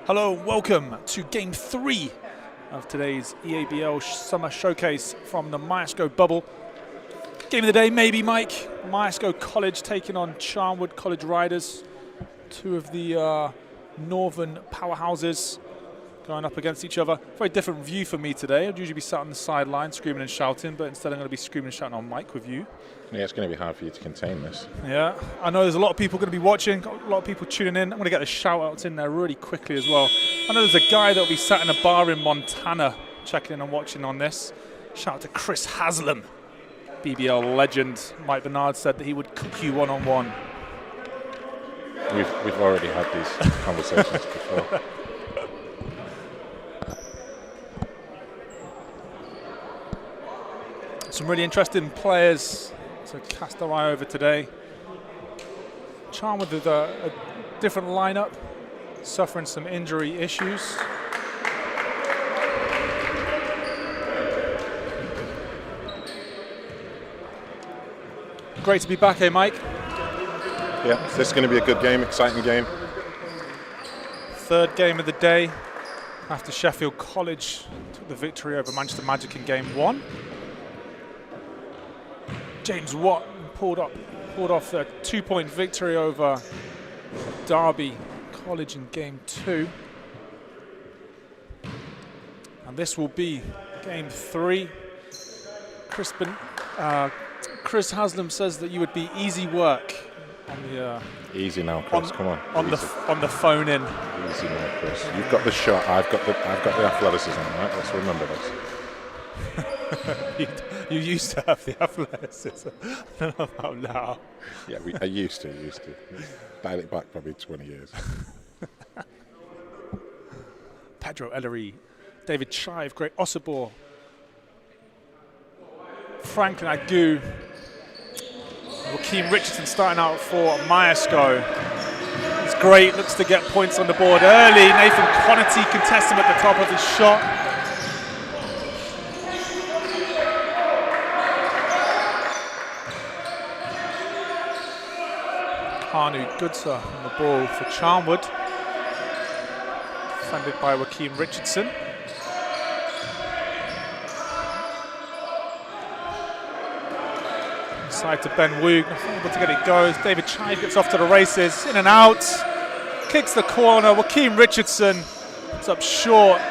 Hello, welcome to Game 3 of today's EABL Summer Showcase from the Myerscough bubble. Game of the day, maybe, Mike. Myerscough College taking on Charnwood College Riders. Two of the northern powerhouses going up against each other. Very different view for me today. I'd usually be sat on the sideline screaming and shouting, but instead I'm going to be screaming and shouting on mic with you. Yeah, it's going to be hard for you to contain this. Yeah, I know there's a lot of people going to be watching, got a lot of people tuning in. I'm going to get the shout-outs in there really quickly as well. I know there's a guy that will be sat in a bar in Montana checking in and watching on this. Shout out to Chris Haslam, BBL legend. Mike Bernard said that he would cook you one-on-one. We've already had these conversations before. Some really interesting players to cast our eye over today. Charnwood with a different lineup, suffering some injury issues. Great to be back, eh, Mike? Yeah, this is going to be a good game, exciting game. Third game of the day after Sheffield College took the victory over Manchester Magic in Game 1. James Watt pulled off a 2-point victory over Derby College in Game 2. And this will be Game 3. Chris Haslam says that you would be easy work on the easy now, Chris. Come on. On the phone in. Easy now, Chris. You've got the shot. I've got the athleticism. Right? Let's remember this. You used to have the athleticism. I don't know about now. Yeah, I used to. Dial it back probably 20 years. Pedro Ellery, David Chive, Great Ossibor, Franklin Agu, Joaquin Richardson starting out for Myerscough. It's great, looks to get points on the board early. Nathan Connerty contests him at the top of his shot. Hanu Goodser on the ball for Charnwood. Defended by Joaquin Richardson. Inside to Ben Woog, not able to get it goes. David Chive gets off to the races, in and out. Kicks the corner, Joaquin Richardson puts up short.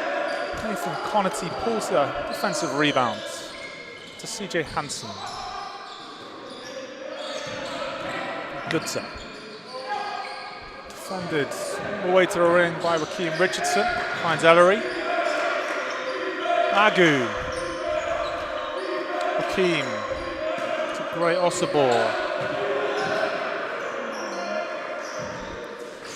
Nathan Connerty pulls the defensive rebound to CJ Hansen. Goodser. Defended all the way to the ring by Joaquin Richardson. Finds Ellery. Agu. Joaquin. To Great Ossibor.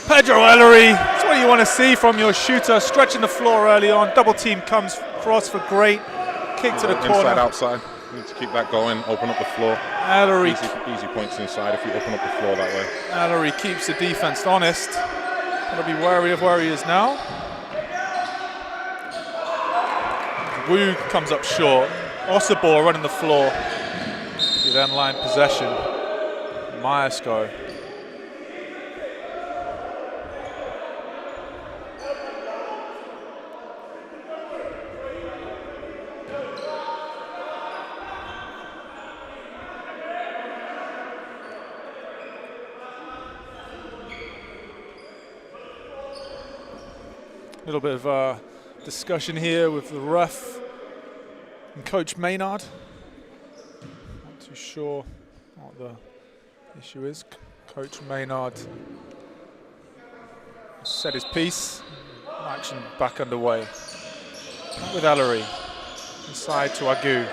Pedro Ellery. That's what you want to see from your shooter. Stretching the floor early on. Double team comes cross for Great. Kick to the corner. Inside, outside. You need to keep that going. Open up the floor. Ellery. Easy points inside if you open up the floor that way. Ellery keeps the defense honest. Gotta be wary of where he is now. Woog comes up short. Ossibor running the floor. Good end line possession. Myerscough. A little bit of discussion here with the ref and Coach Maynard. Not too sure what the issue is. Coach Maynard said his piece. Action back underway. With Ellery. Inside to Agu.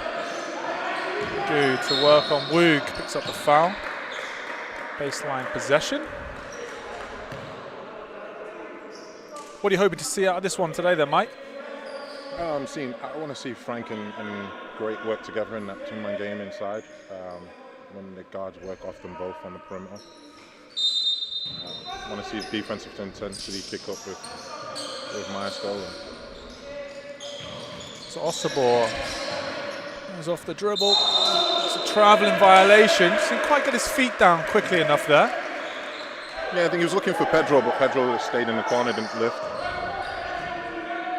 Agu to work on Woog. Picks up the foul. Baseline possession. What are you hoping to see out of this one today then, Mike? I want to see Frank and Great work together in that two-man game inside. When the guards work off them both on the perimeter. I want to see defensive intensity kick up with Myerscough. So Ossibor is off the dribble. It's a travelling violation. Didn't quite get his feet down quickly enough there. Yeah, I think he was looking for Pedro, but Pedro stayed in the corner, didn't lift.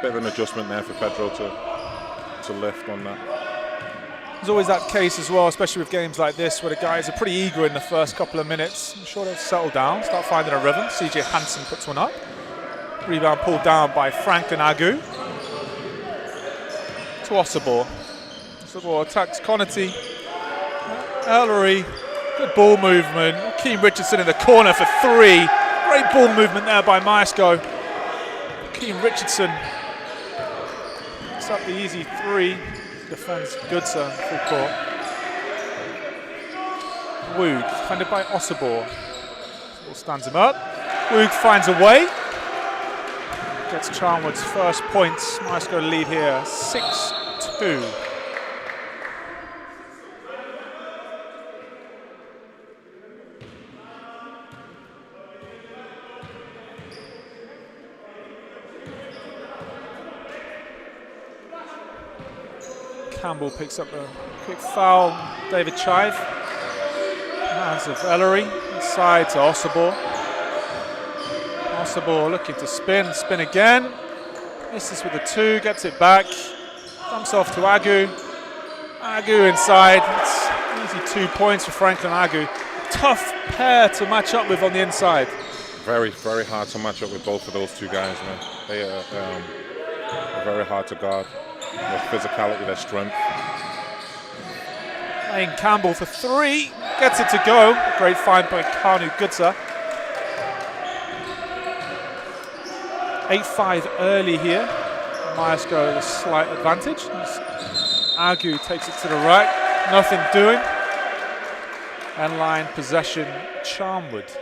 bit of an adjustment there for Pedro to lift on that. There's always that case as well, especially with games like this, where the guys are pretty eager in the first couple of minutes. I'm sure they'll settle down, start finding a rhythm. CJ Hansen puts one up. Rebound pulled down by Franklin Agu. To Osobor. Osobor attacks Connaughton. Ellery, good ball movement. Keem Richardson in the corner for 3. Great ball movement there by Myerscough. Keem Richardson picks up the easy 3. Defends Goodson full court. Woog defended by Osobor. Stands him up. Woog finds a way. Gets Charnwood's first points. Myerscough lead here 6-2. Campbell picks up a quick foul. David Chive. Hands of Ellery. Inside to Osobor. Osobor looking to spin again. Misses with the 2, gets it back. Dumps off to Agu. Agu inside. It's easy 2 points for Franklin Agu. Tough pair to match up with on the inside. Very, very hard to match up with both of those 2 guys, man. They are very hard to guard. Their physicality, their strength. Lane Campbell for 3, gets it to go. Great find by Kanu Gutsa. 8-5 early here. Myerscough with a slight advantage. Agu takes it to the right, nothing doing. End line possession, Charnwood.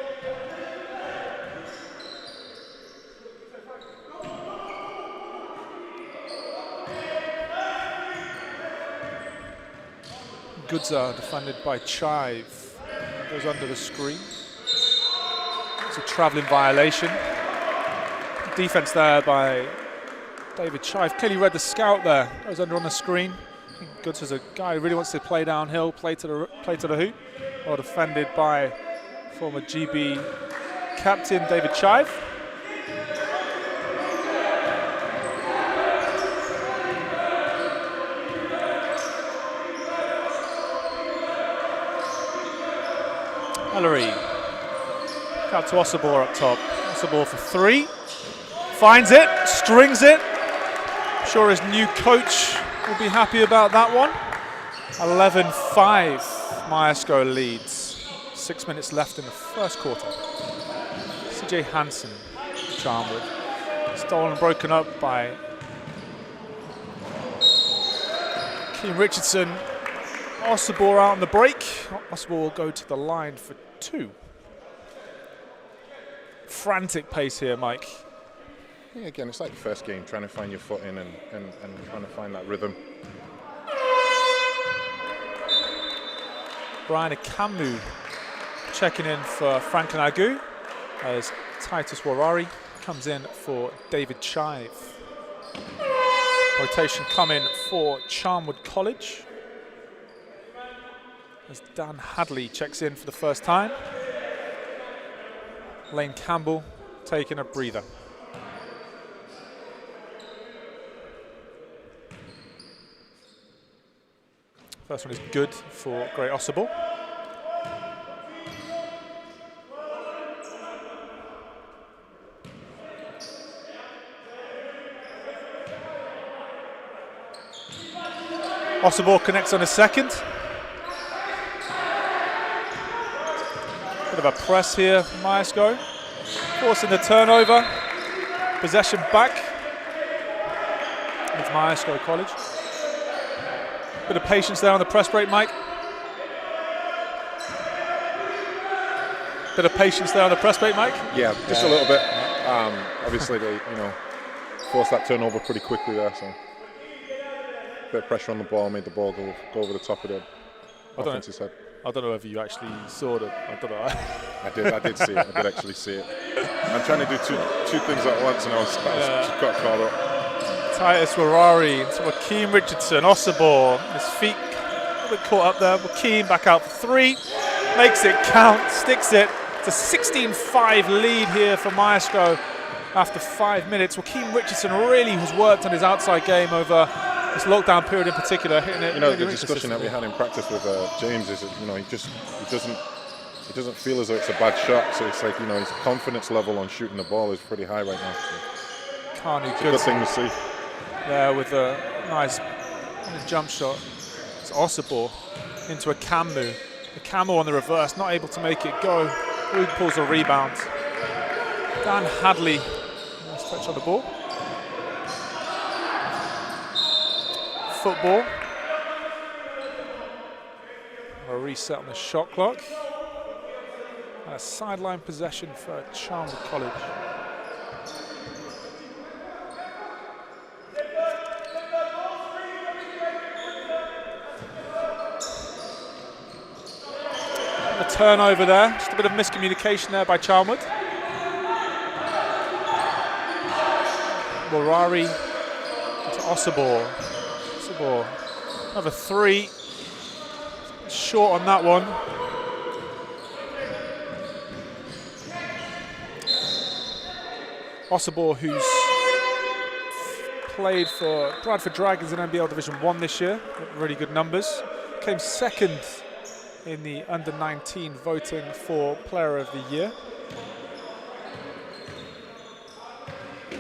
Goodsa defended by Chive. Goes under the screen. It's a travelling violation. Defense there by David Chive. Clearly read the scout there. Goes under on the screen. Goodsa's a guy who really wants to play downhill, play to the hoop. Well defended by former GB captain David Chive. Ellery. Out to Osobor up top. Osobor for 3. Finds it, strings it. I'm sure his new coach will be happy about that one. 11-5, Myerscough leads. 6 minutes left in the first quarter. CJ Hansen, Charnwood. Stolen and broken up by Keem Richardson. Osobor out on the break. Osobor will go to the line for 2. Frantic pace here, Mike. Yeah, again, it's like the first game, trying to find your footing and trying to find that rhythm. Brian Akamu checking in for Franklin Agu as Titus Warari comes in for David Chive. Rotation coming for Charnwood College as Dan Hadley checks in for the first time. Lane Campbell taking a breather. First one is good for Great Osobor. Osobor connects on a second. Bit of a press here from Myerscough. Forcing the turnover. Possession back with Myerscough College. Bit of patience there on the press break, Mike. Bit of patience there on the press break, Mike. Yeah, just a little bit. Obviously, they forced that turnover pretty quickly there. So, bit of pressure on the ball made the ball go over the top of the offensive head. I don't know if you actually saw it. I don't know. I did see it. I did actually see it. I'm trying to do two things at once, and I just got caught up. Titus Warari into Keem Richardson. Osobor, his feet a little bit caught up there. Keem back out for 3. Makes it count, sticks it. It's a 16-5 lead here for Myerscough after 5 minutes. Joaquin Richardson really has worked on his outside game over this lockdown period in particular, hitting it. You know, really the discussion that we had in practice with James is that, you know, he doesn't feel as though it's a bad shot. So it's like, you know, his confidence level on shooting the ball is pretty high right now. So Carney, it's a good thing to see. There with a nice jump shot. It's Osibor into a Camu. The Camu on the reverse, not able to make it go. Wood pulls a rebound. Dan Hadley, nice touch on the ball. Football. A reset on the shot clock. And a sideline possession for Charnwood College. A turnover there, just a bit of miscommunication there by Charnwood. Morari to Osibor. Osibor, another three. Short on that one. Osibor, who's played for Bradford Dragons in NBL Division 1 this year, really good numbers. Came second in the under-19 voting for Player of the Year.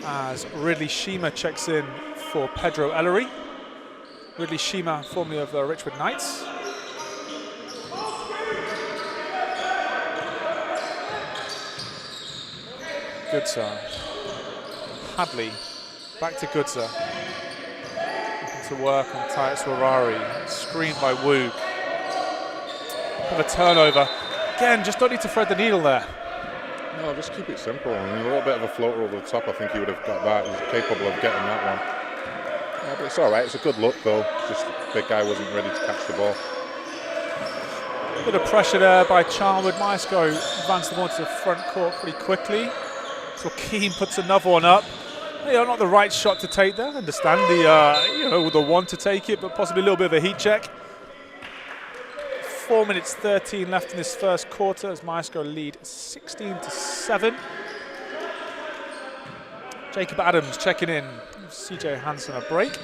As Ridley Shima checks in for Pedro Ellery. Ridley Shima, formerly of the Richwood Knights. Goodser. Hadley, back to Goodser. Looking to work on Titus Warari. Screened by Woog. Have a turnover. Again, just don't need to thread the needle there. No, just keep it simple. I mean, a little bit of a floater over the top, I think he would have got that. He's capable of getting that one. Yeah, but it's all right. It's a good look, though. Just the big guy wasn't ready to catch the ball. Bit of pressure there by Charnwood. Myerscough advanced the ball to the front court pretty quickly. So Keane puts another one up. You know, not the right shot to take there. Understand the want to take it, but possibly a little bit of a heat check. 4 minutes 13 left in this first quarter as Myerscough lead 16-7. Jacob Adams checking in. CJ Hansen a break.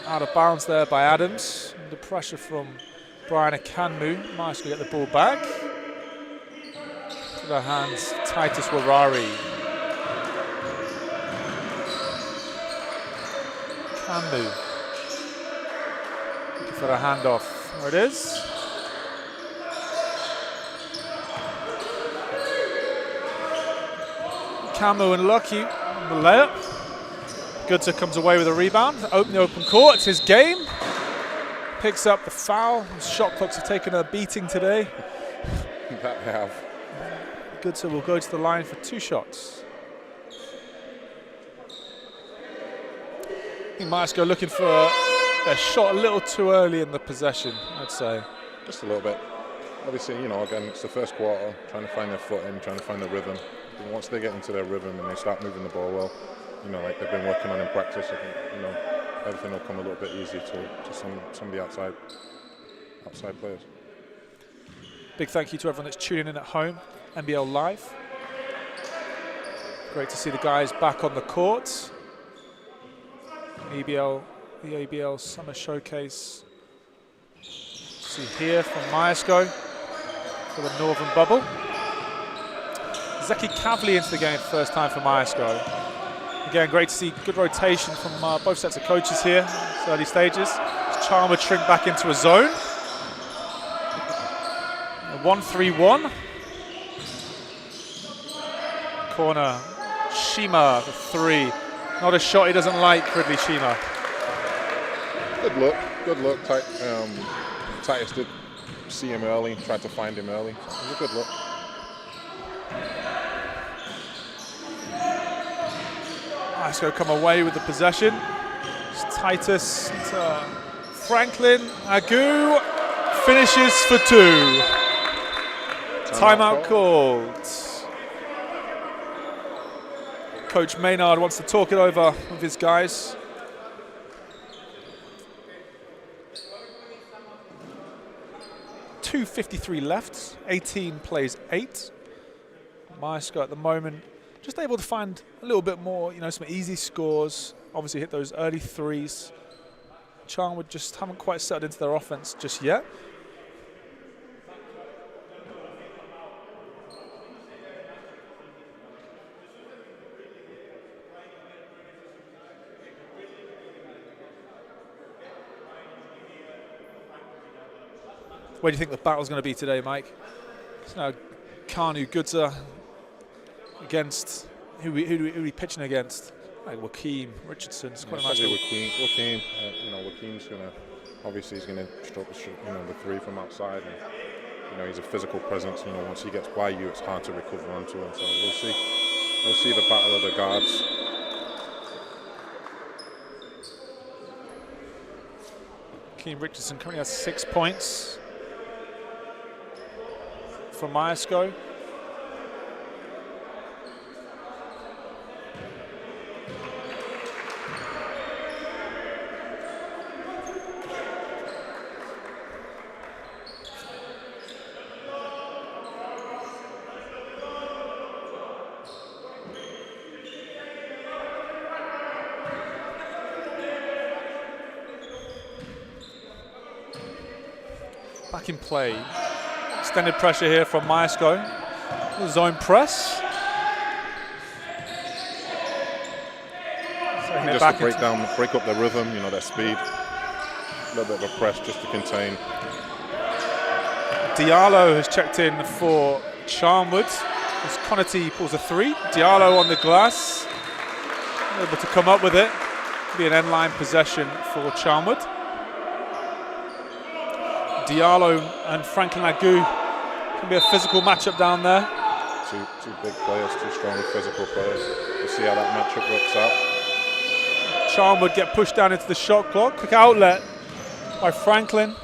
Out of bounds there by Adams. Under pressure from Brian Akanmu. Myerscough get the ball back. To the hands, Titus Warari. Akanmu. Looking for a handoff. There it is. Akanmu unlucky on the layup. Goodser comes away with a rebound. Open the open court. It's his game. Picks up the foul. Shot clocks have taken a beating today. That they have. Goodser will go to the line for 2 shots. I think Myerscough looking for a shot a little too early in the possession, I'd say. Just a little bit. Obviously, you know, again, it's the first quarter, trying to find their footing, trying to find their rhythm. And once they get into their rhythm and they start moving the ball well, you know, like they've been working on in practice, I think, you know, everything will come a little bit easier to some of the outside players. Big thank you to everyone that's tuning in at home, NBL Live. Great to see the guys back on the court. the EABL Summer Showcase. See here from Myerscough for the Northern Bubble. Zeki Kavli into the game first time for Myerscough. Again, great to see good rotation from both sets of coaches here in these early stages. Charnwood shrink back into a zone. A 1-3-1. Corner, Shima, the 3. Not a shot he doesn't like, Ridley Shima. Good look. Titus did see him early, tried to find him early. So it was a good look. Myerscough come away with the possession. It's Titus to Franklin. Agu finishes for 2. Timeout called. Coach Maynard wants to talk it over with his guys. .253 left, 18 plays 8. Myerscough at the moment just able to find a little bit more, some easy scores. Obviously hit those early threes. Charnwood just haven't quite settled into their offense just yet. Where do you think the battle's going to be today, Mike? It's now Kanu Gudza against who are we pitching against? Like Joaquim Richardson. It's quite a nice Joaquim. Joaquim's gonna he's gonna stroke the three from outside, and he's a physical presence. Once he gets by you, it's hard to recover onto him. So we'll see. We'll see the battle of the guards. Joaquim Richardson currently has 6 points for Myerscough. Back in play. Extended pressure here from Myerscough. Zone press. So just to break up the rhythm, their speed. A little bit of a press just to contain. Diallo has checked in for Charnwood. As Connerty pulls a 3. Diallo on the glass. Able to come up with it. Be an end-line possession for Charnwood. Diallo and Franklin Agu can be a physical matchup down there. Two big players, two strong physical players. We'll see how that matchup works out. Charnwood get pushed down into the shot clock. Quick outlet by Franklin.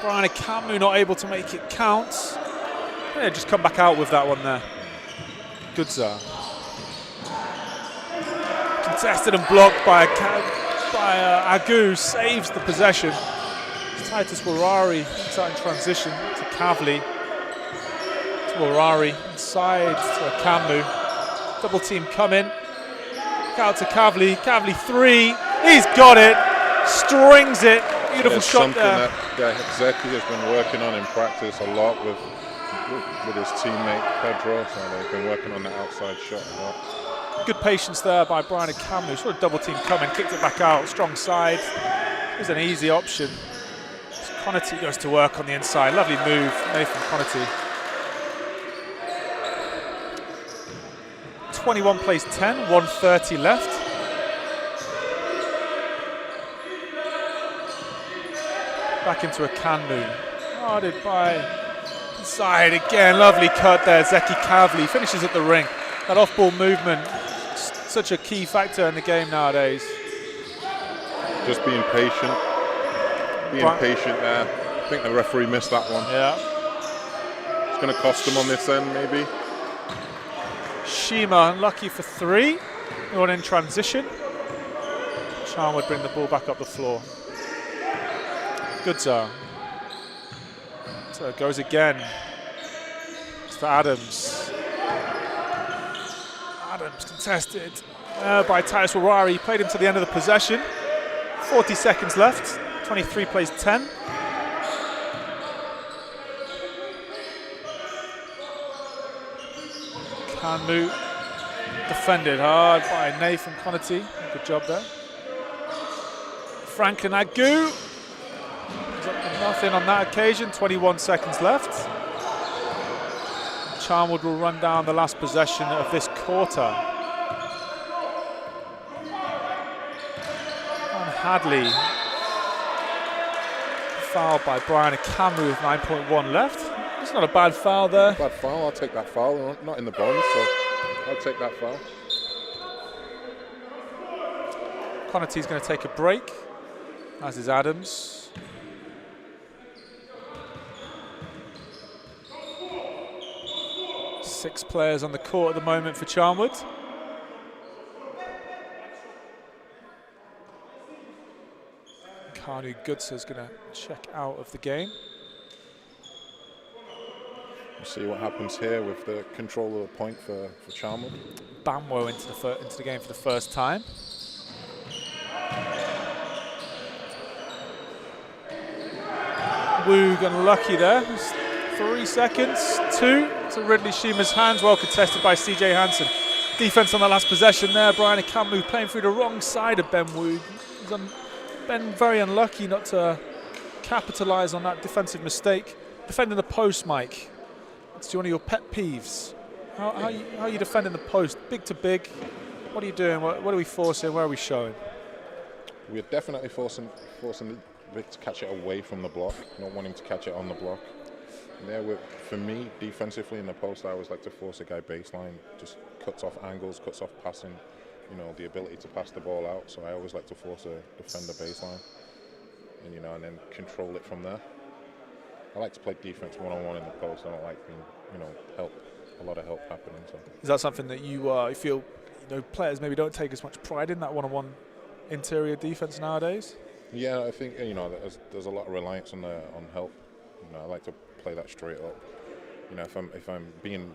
Brian Akamu not able to make it count. Yeah, just come back out with that one there. Gudza. Contested and blocked by Agu. Saves the possession. Titus Warari inside in transition to Kavli. To Warari inside to Akamu. Double team coming. Out to Kavli. Kavli 3. He's got it. Strings it. Beautiful shot there. That Zeki has been working on in practice a lot with his teammate Pedro. So they've been working on that outside shot a lot. Good patience there by Brian Akamu. Sort of double team coming. Kicked it back out. Strong side. It was an easy option. Connerty goes to work on the inside. Lovely move, Nathan Connerty. 21 plays 10, 1:30 left. Back into a Kanu. Guarded by inside again. Lovely cut there. Zeki Kavli finishes at the ring. That off-ball movement, such a key factor in the game nowadays. Just being patient. Patient there. I think the referee missed that one. Yeah. It's going to cost them on this end, maybe. Shima unlucky for 3. One in transition. Charnwood bring the ball back up the floor. Gudza. So it goes again. It's to Adams. Adams contested by Titus Warari. Played him to the end of the possession. 40 seconds left. 23 plays 10. Kanu defended hard by Nathan Connerty. Good job there. Franklin Agu. Nothing on that occasion. 21 seconds left. Charnwood will run down the last possession of this quarter. And Hadley. Foul by Brian Akamu with 9.1 left. It's not a bad foul there. Bad foul, I'll take that foul. Not in the bonus, so I'll take that foul. Connerty's going to take a break, as is Adams. Six players on the court at the moment for Charnwood. Kanu Gutsa is going to check out of the game. We'll see what happens here with the control of the point for Charnwood. Bamwo into the game for the first time. Woog unlucky there. 3 seconds, 2 to Ridley Shima's hands, well contested by CJ Hansen. Defense on the last possession there. Brian Akamu playing through the wrong side of Ben Woog. Ben very unlucky not to capitalize on that defensive mistake. Defending the post, Mike. It's one of your pet peeves. How are you defending the post? Big to big. What are you doing? What are we forcing? Where are we showing? We're definitely forcing Vic to catch it away from the block, not wanting to catch it on the block. There, for me, defensively in the post, I always like to force a guy baseline, just cuts off angles, cuts off passing, the ability to pass the ball out. So I always like to force a defender baseline, and then control it from there. I like to play defense one-on-one in the post. I don't like being, a lot of help happening. So. Is that something that you feel, players maybe don't take as much pride in, that one-on-one interior defense nowadays? Yeah, I think there's a lot of reliance on help. I like to play that straight up. If I'm being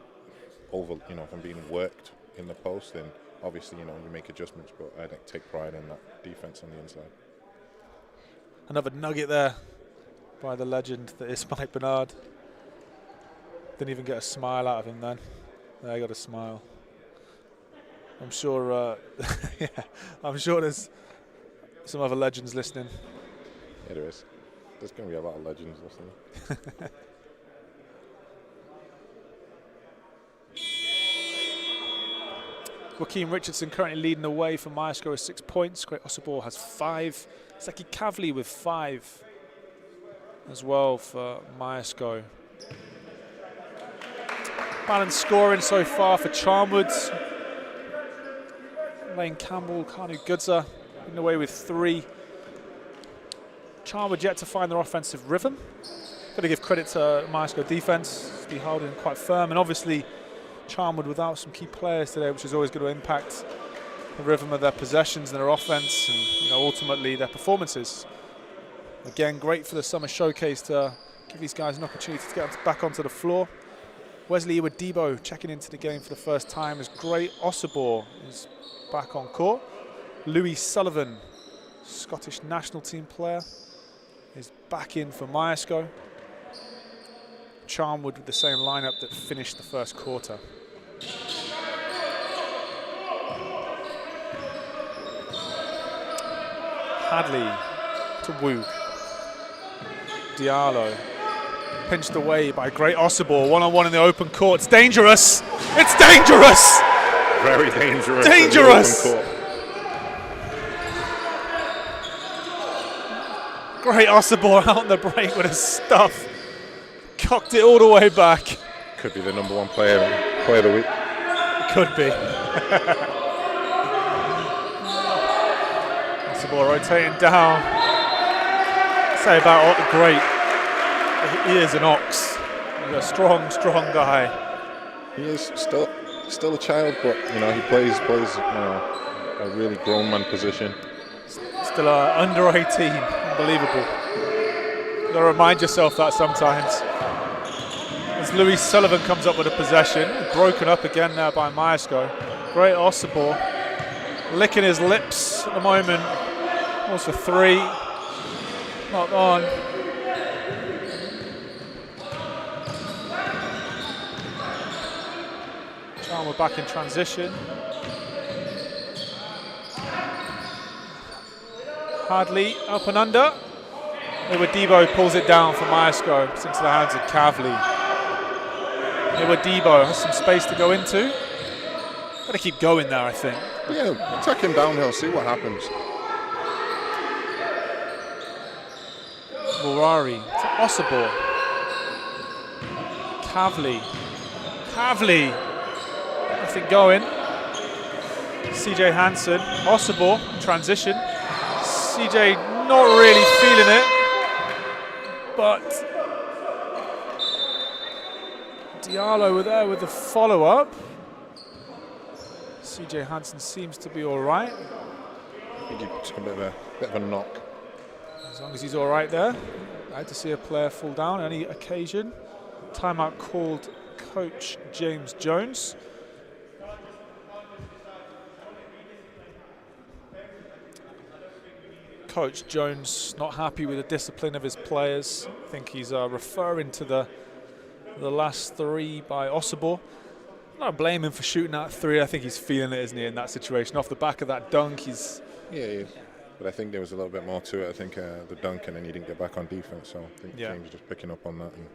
if I'm being worked in the post, then obviously you make adjustments. But I take pride in that defense on the inside. Another nugget there by the legend that is Mike Bernard. Didn't even get a smile out of him then. There, I got a smile. I'm sure. Yeah, I'm sure there's some other legends listening. Yeah, there is. There's going to be a lot of legends listening. Joaquin Richardson currently leading the way for Myerscough with 6 points. Great Osobor has 5. Seki Kavli with 5 as well for Myerscough. Balanced scoring so far for Charnwood. Lane Campbell, Kanu Gudza leading the way with 3. Charnwood yet to find their offensive rhythm. Got to give credit to Myerscough defense, be holding quite firm, and obviously Charnwood without some key players today, which is always going to impact the rhythm of their possessions and their offense, and ultimately their performances. Again, great for the summer showcase to give these guys an opportunity to get back onto the floor. Wesley Iwadebo checking into the game for the first time as Great Osobor is back on court. Louis Sullivan, Scottish national team player, is back in for Myerscough. Charnwood with the same lineup that finished the first quarter. Hadley to Woog. Diallo pinched away by Great Osobor. One-on-one in the open court. It's dangerous. It's dangerous. Very dangerous. Dangerous. Great Osobor out on the break with his stuff. Cocked it all the way back. Could be the #1 player of the week. Could be. Osobor rotating down. Say about the great. He is an ox. He's a strong, strong guy. He is still a child, but he plays a really grown man position. Still under 18. Unbelievable. You've got to remind yourself that sometimes. As Louis Sullivan comes up with a possession, broken up again now by Myerscough. Great Osobor, licking his lips at the moment. Almost for 3. Not on. Charnwood back in transition. Hadley up and under. Iwadebo pulls it down for Myerscough. It's into the hands of Kavli. Iwadebo has some space to go into. Got to keep going there, I think. Yeah, attack him downhill, see what happens. Morari to Osobor. Kavli. Nothing going. CJ Hansen. Osobor in transition. CJ not really feeling it, but Diallo there with the follow-up. CJ Hansen seems to be all right. I think he took a bit of a knock. As long as he's all right there. I had to see a player fall down on any occasion. Timeout called Coach James Jones. Coach Jones not happy with the discipline of his players. I think he's referring to the last three by Osibor. I'm not blaming him for shooting that three. I think he's feeling it, isn't he, in that situation? Off the back of that dunk, he's... Yeah, but I think there was a little bit more to it. I think the dunk, and then he didn't get back on defense. So I think James is just picking up on that and,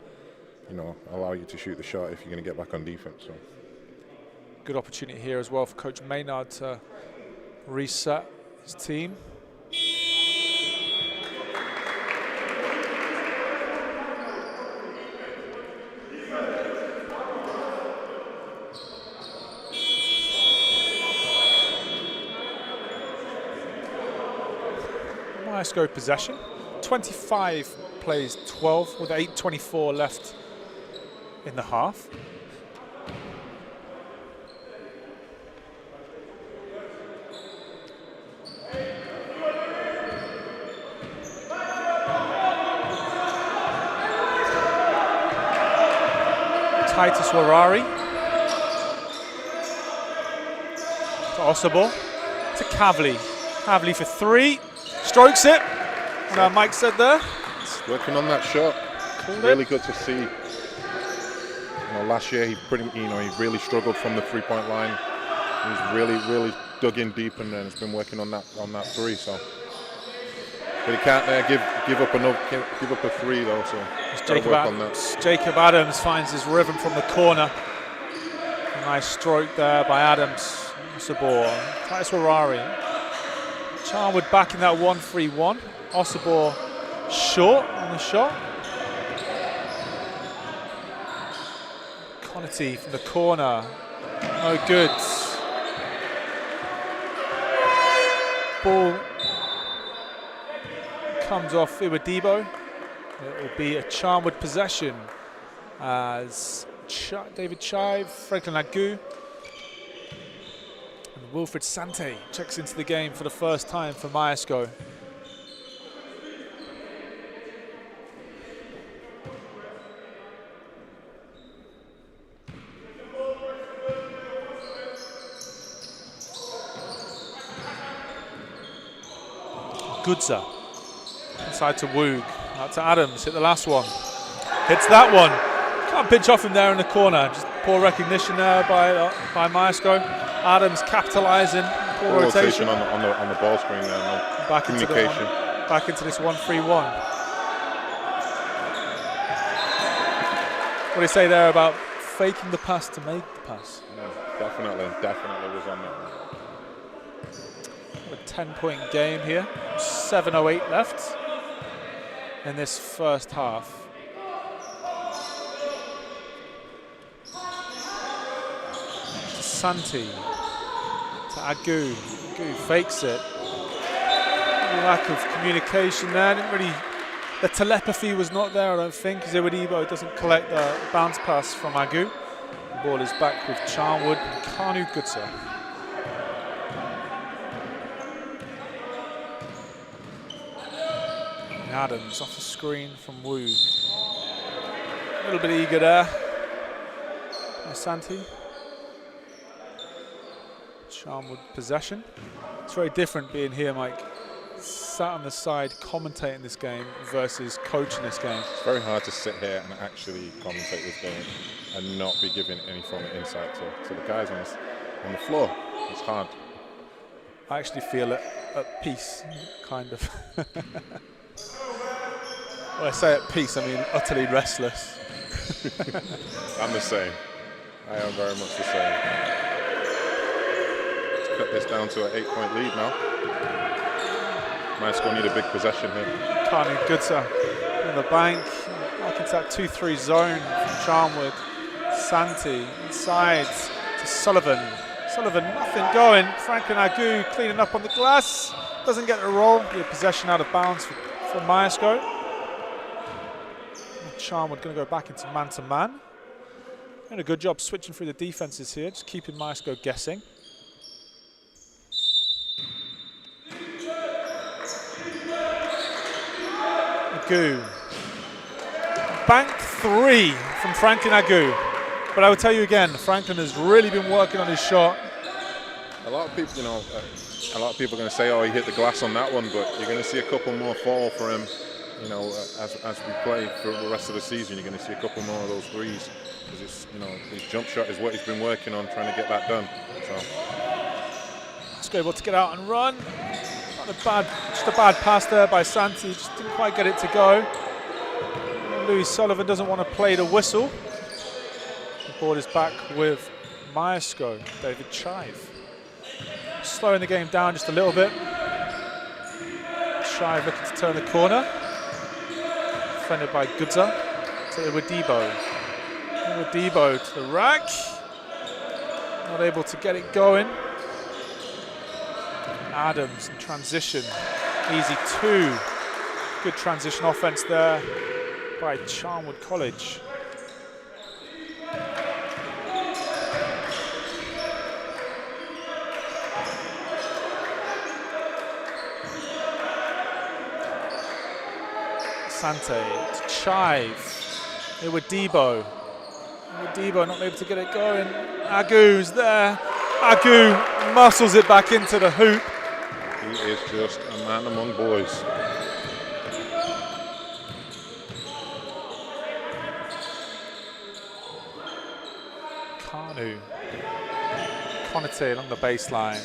you know, allow you to shoot the shot if you're going to get back on defense. So good opportunity here as well for Coach Maynard to reset his team. Myerscough possession. 25 plays 12 with 8:24 left in the half. Titus Warari to Osibor to Kavli. Kavli for three. Strokes it. And Mike said there. Working on that shot. Really good to see. You know, last year he really struggled from the three-point line. He's really dug in deep and has been working on that three. So, but he can't give up a three though. So Jacob Adams finds his rhythm from the corner. A nice stroke there by Adams. Osibor. Titus Warari. Charnwood back in that 1-3-1. Osibor short on the shot. Conity from the corner. No good. Ball comes off Iwadebo. It will be a Charnwood possession as David Chive, Franklin Agu, and Wilfred Sante checks into the game for the first time for Myerscough. Goodza inside to Woog, out to Adams, hit the last one, hits that one, can't pinch off him there in the corner, just poor recognition there by Myerscough. Adams capitalising, poor rotation on the ball screen there, no back communication. Back into this 1-3-1. What do you say there about faking the pass to make the pass? No, definitely was on that one. A 10-point game here, 7:08 left in this first half. Santi to Agu. Agu fakes it. Lack of communication there. The telepathy was not there, I don't think, because Iwadebo doesn't collect the bounce pass from Agu. The ball is back with Charnwood and Kanu Goodza. Adams off the screen from Wu. A little bit eager there. Santi. Charnwood possession. It's very different being here, Mike. Sat on the side commentating this game versus coaching this game. It's very hard to sit here and actually commentate this game and not be giving any form of insight to the guys on the floor. It's hard. I actually feel at peace, kind of. When I say at peace, I mean utterly restless. I'm the same. I am very much the same. Let's cut this down to an 8-point lead now. Myerscough need a big possession here. Kanu Goodza on the bank. Back into that 2-3 zone from Charnwood. Santi inside to Sullivan. Sullivan, nothing going. Franklin Agu cleaning up on the glass. Doesn't get the roll. Be a possession out of bounds for Myerscough. Charnwood going to go back into man-to-man. Doing a good job switching through the defenses here, just keeping Myerscough guessing. Agu. Bank 3 from Franklin Agu. But I will tell you again, Franklin has really been working on his shot. A lot of people, you know, a lot of people are going to say, "Oh, he hit the glass on that one," but you're going to see a couple more fall for him. You know, as we play for the rest of the season, you're going to see a couple more of those threes because it's, you know, his jump shot is what he's been working on, trying to get that done. So, Just able to get out and run. Not a bad, just a bad pass there by Santi. Just didn't quite get it to go. And Louis Sullivan doesn't want to play the whistle. The board is back with Myerscough, David Chive. Slowing the game down just a little bit. Chive looking to turn the corner. Defended by Gudza to Iwadebo. Iwadebo to the rack. Not able to get it going. Adams in transition. Easy 2. Good transition offense there by Charnwood College. Sante to Chive. Iwadebo. Iwadebo not able to get it going. Agu's there. Agu muscles it back into the hoop. he is just a man among boys. Kanu. Konate along the baseline.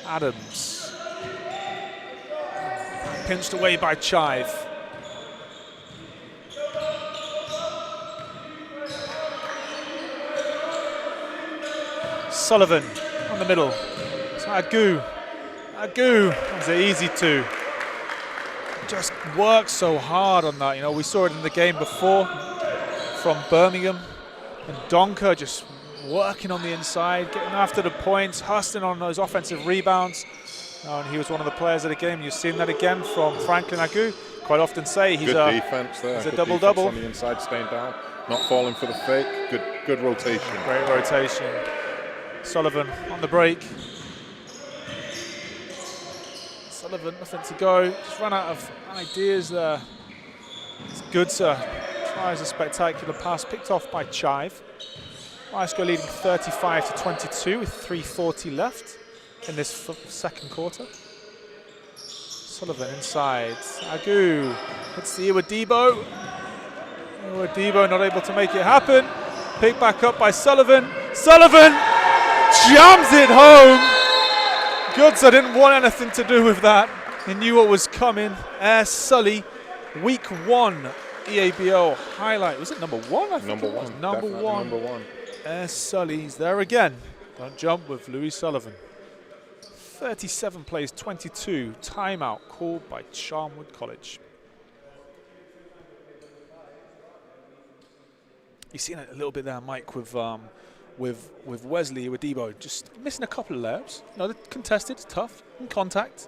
Adams. Pinched away by Chive. Sullivan on the middle. It's Agu. Agu. That's an easy 2. Just worked so hard on that. You know, we saw it in the game before from Birmingham. And Donker just working on the inside, getting after the points, hustling on those offensive rebounds. And he was one of the players of the game. You've seen that again from Franklin Agu. Quite often say he's good defense there. He's a good double-double. On the inside, staying down, not falling for the fake. Good rotation. Great rotation. Sullivan on the break. Sullivan, nothing to go. Just run out of ideas there. It's Gudza tries a spectacular pass, picked off by Chive. Myerscough leading 35-22 with 3:40 left in this second quarter. Sullivan inside. Agu hits the Iwadebo. Iwadebo not able to make it happen. Picked back up by Sullivan. Sullivan jams it home. Gudza didn't want anything to do with that. He knew what was coming. Air Sully, week 1 EABL highlight. Was it number 1? I think number it was. 1. Number 1. Number 1. Air Sully's there again. Don't jump with Louis Sullivan. 37 plays 22. Timeout called by Charnwood College. You've seen it a little bit there, Mike, with Wesley Iwadebo just missing a couple of layups. You know, they're contested, tough, in contact.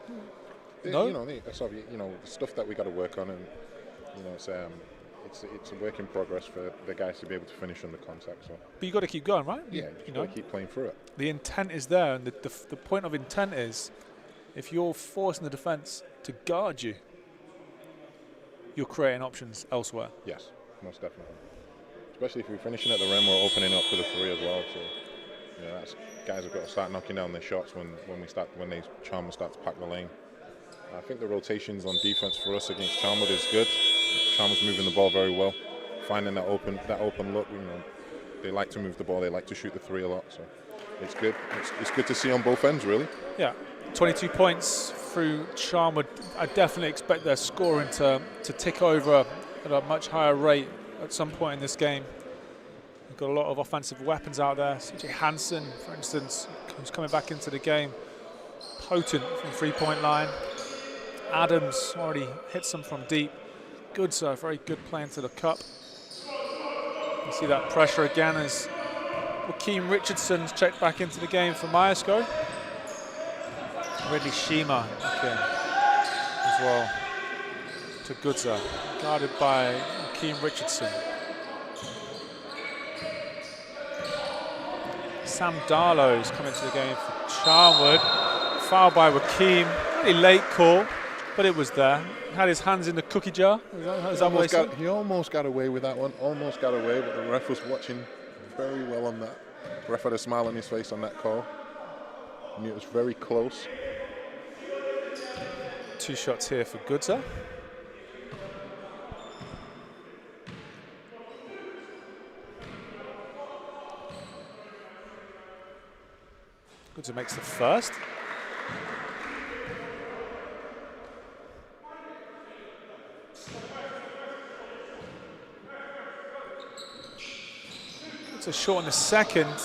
No, you know, the stuff that we got to work on, and you know, it's a work in progress for the guys to be able to finish under contact. So, but you got to keep going, right? Yeah, you got to keep playing through it. The intent is there, and the point of intent is, if you're forcing the defense to guard you, you're creating options elsewhere. Yes, most definitely. Especially if we're finishing at the rim, we're opening up for the 3 as well. So, you know, guys have got to start knocking down their shots when Charnwood start to pack the lane. I think the rotations on defense for us against Charnwood is good. Charnwood's moving the ball very well, finding that open look. You know, they like to move the ball, they like to shoot the 3 a lot. So it's good. It's good to see on both ends, really. Yeah, 22 points through Charnwood. I definitely expect their scoring to tick over at a much higher rate at some point in this game. We've got a lot of offensive weapons out there. CJ Hansen, for instance, who's coming back into the game, potent from 3-point line. Adams already hits some from deep. Gudza, very good play into the cup. You see that pressure again as Joaquin Richardson's checked back into the game for Myerscough. Ridley Shima back in as well to Gudza, guarded by Joaquin Richardson. Sam Darlow's come into the game for Charnwood. Foul by Joaquin, really late call. but it was there. Had his hands in the cookie jar. Is that what he almost got away with that one. Almost got away, but the ref was watching very well on that. The ref had a smile on his face on that call. And it was very close. 2 shots here for Goodzer. Goodzer makes the first. Goodzer short in the second.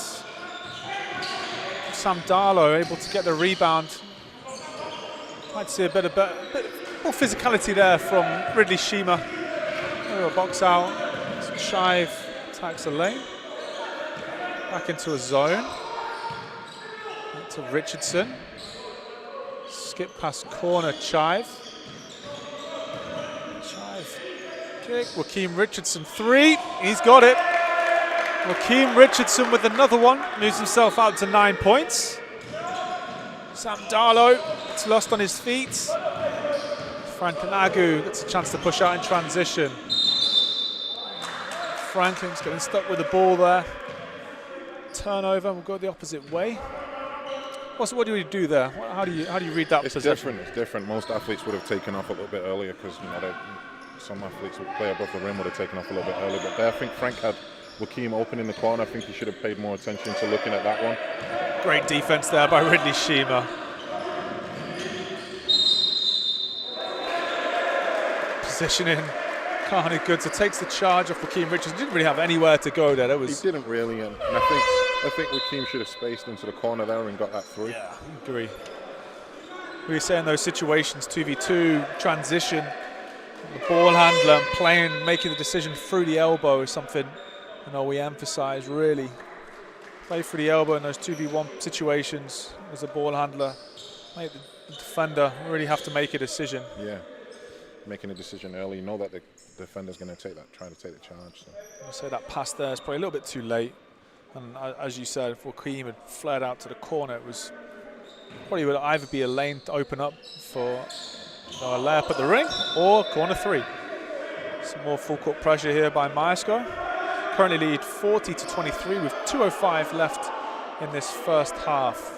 Sam Darlow able to get the rebound. Might see a bit more physicality there from Ridley Shima. A box out. Shive attacks the lane. Back into a zone. Back to Richardson. Skip past corner, Chive. Chive kick. Joaquim Richardson 3. He's got it. Joaquim Richardson with another one. Moves himself out to 9 points. Sam Darlow, it's lost on his feet. Franklin Agu gets a chance to push out in transition. Franklin's getting stuck with the ball there. Turnover, we'll go the opposite way. What do you do there? How do you read that possession? It's different. Most athletes would have taken off a little bit earlier because some athletes would play above the rim would have taken off a little bit earlier. But there, I think Frank had Joaquim open in the corner. I think he should have paid more attention to looking at that one. Great defense there by Ridley Shima. Positioning. Carney Goodzer takes the charge off Joaquim Richardson. Didn't really have anywhere to go there. He didn't really, and I think Joaquim should have spaced into the corner there and got that 3. Yeah, I agree. We were saying those situations, 2v2, transition, the ball handler making the decision through the elbow is something we emphasize really. Play through the elbow in those 2v1 situations as a ball handler. Make the defender really have to make a decision. Yeah, making a decision early. You know that the defender's going to try to take the charge. So. I say that pass there is probably a little bit too late. And as you said, if Joaquim had flared out to the corner, it was probably would either be a lane to open up for a layup at the ring or corner 3. Some more full court pressure here by Myerscough. Currently lead 40-23 with 2:05 left in this first half.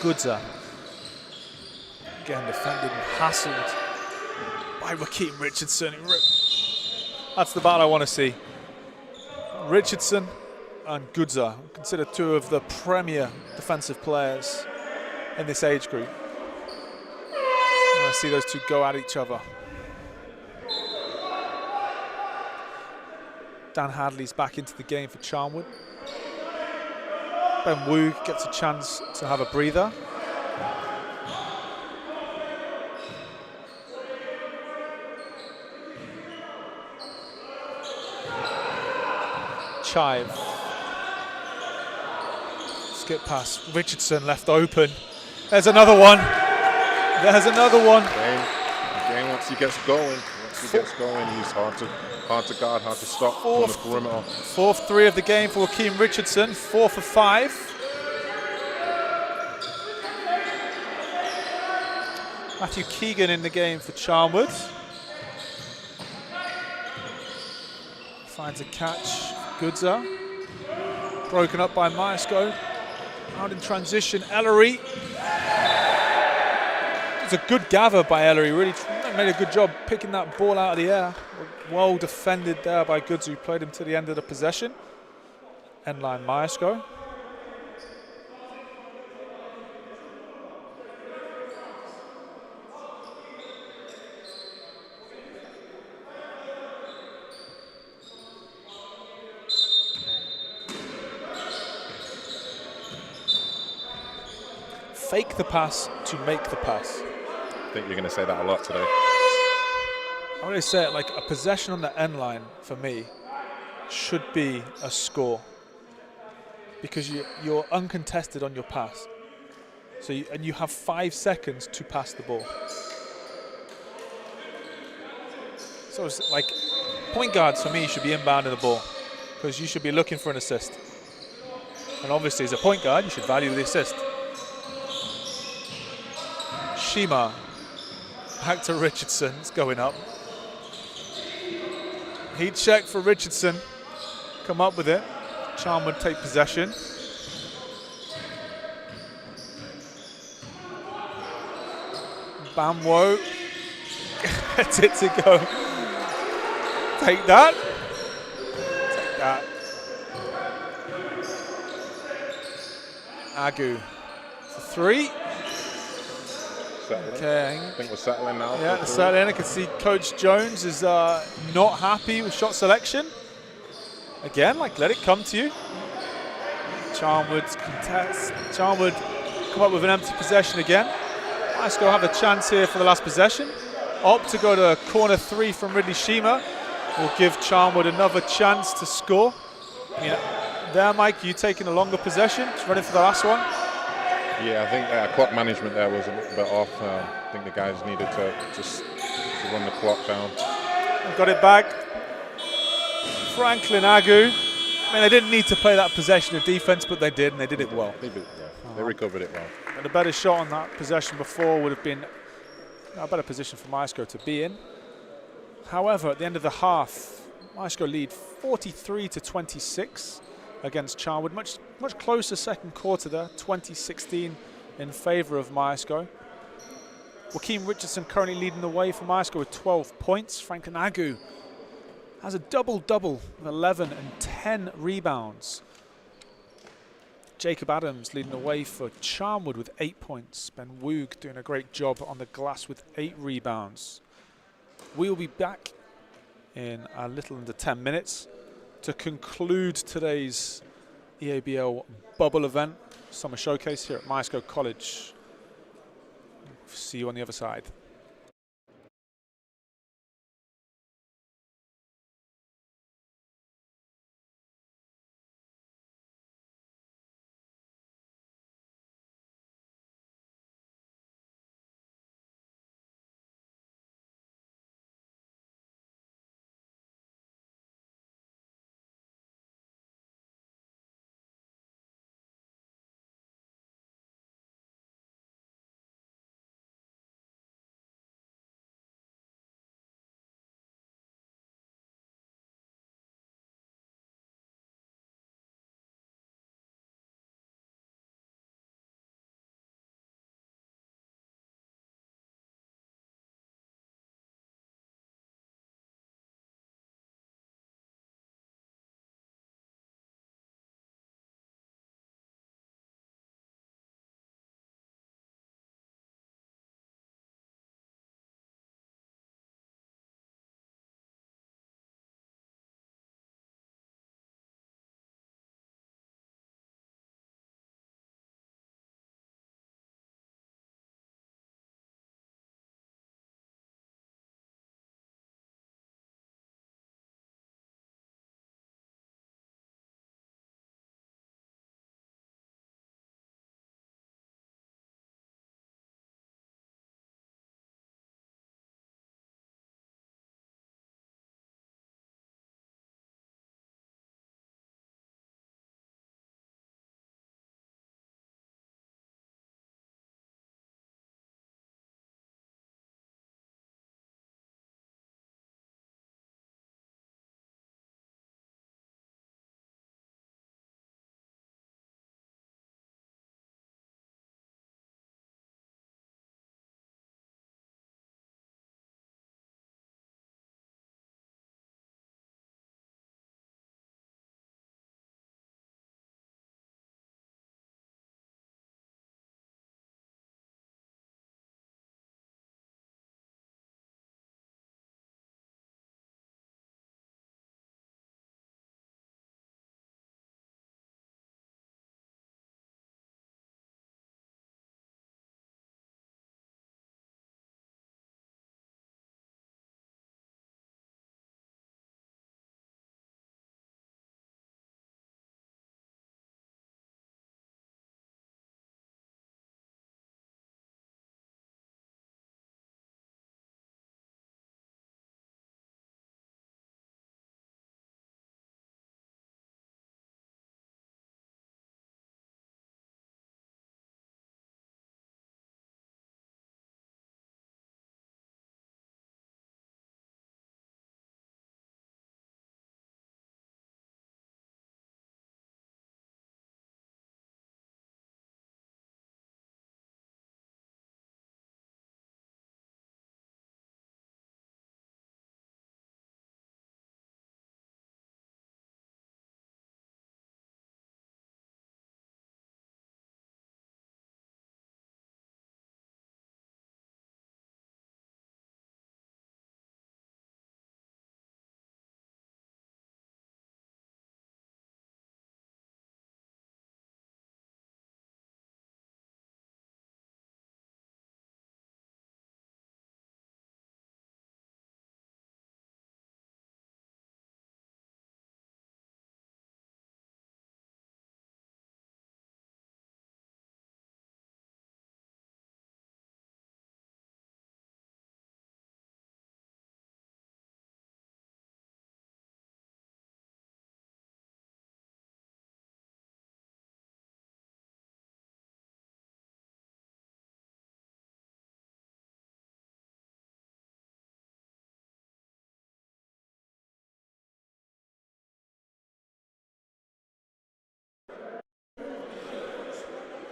Goodzer again defended and hassled by Joaquim Richardson. That's the battle I want to see. Richardson and Goodzer, considered 2 of the premier defensive players in this age group. I see those 2 go at each other. Dan Hadley's back into the game for Charnwood. Ben Wu gets a chance to have a breather. Chive. Skip pass. Richardson left open. There's another one. There's another one. Again, once he gets going, he's hard to guard, hard to stop on the perimeter. 4th 3 of the game for Joaquim Richardson. 4 for 5. Matthew Keegan in the game for Charnwood. Finds a catch. Goodzer. Broken up by Myerscough. Out in transition, Ellery. It's a good gather by Ellery. Really made a good job picking that ball out of the air. Well defended there by Goodzer, who played him to the end of the possession. End line Myerscough. Fake the pass to make the pass. I think you're going to say that a lot today. I want to say it like a possession on the end line for me should be a score because you're uncontested on your pass. So you have 5 seconds to pass the ball. So it's like point guards for me should be inbounding the ball because you should be looking for an assist. And obviously, as a point guard, you should value the assist. Shima back to Richardson. It's going up. Heat check for Richardson. Come up with it. Charnwood take possession. Bamwo gets it to go. Take that. Take that. Agu for three. Settling. Okay. I think we're settling now. Yeah, settling. I can see Coach Jones is not happy with shot selection. Again, like, let it come to you. Charnwood's contest. Charnwood come up with an empty possession again. Myerscough have a chance here for the last possession. Opt to go to corner three from Ridley Shima. Will give Charnwood another chance to score. Yeah. There, Mike, you taking a longer possession, just running for the last one. Yeah, I think clock management there was a little bit off. I think the guys needed to just run the clock down. Got it back. Franklin Agu. I mean, they didn't need to play that possession of defense, but they did, and they did it well. They did, yeah. They recovered it well. And a better shot on that possession before would have been a better position for Myerscough to be in. However, at the end of the half, Myerscough lead 43-26 against Charnwood. Much closer second quarter there, 2016 in favour of Myerscough. Joaquin Richardson currently leading the way for Myerscough with 12 points. Franklin Agu has a double-double with 11 and 10 rebounds. Jacob Adams leading the way for Charnwood with 8 points. Ben Woog doing a great job on the glass with 8 rebounds. We'll be back in a little under 10 minutes to conclude today's EABL bubble event, summer showcase here at Myerscough College. See you on the other side.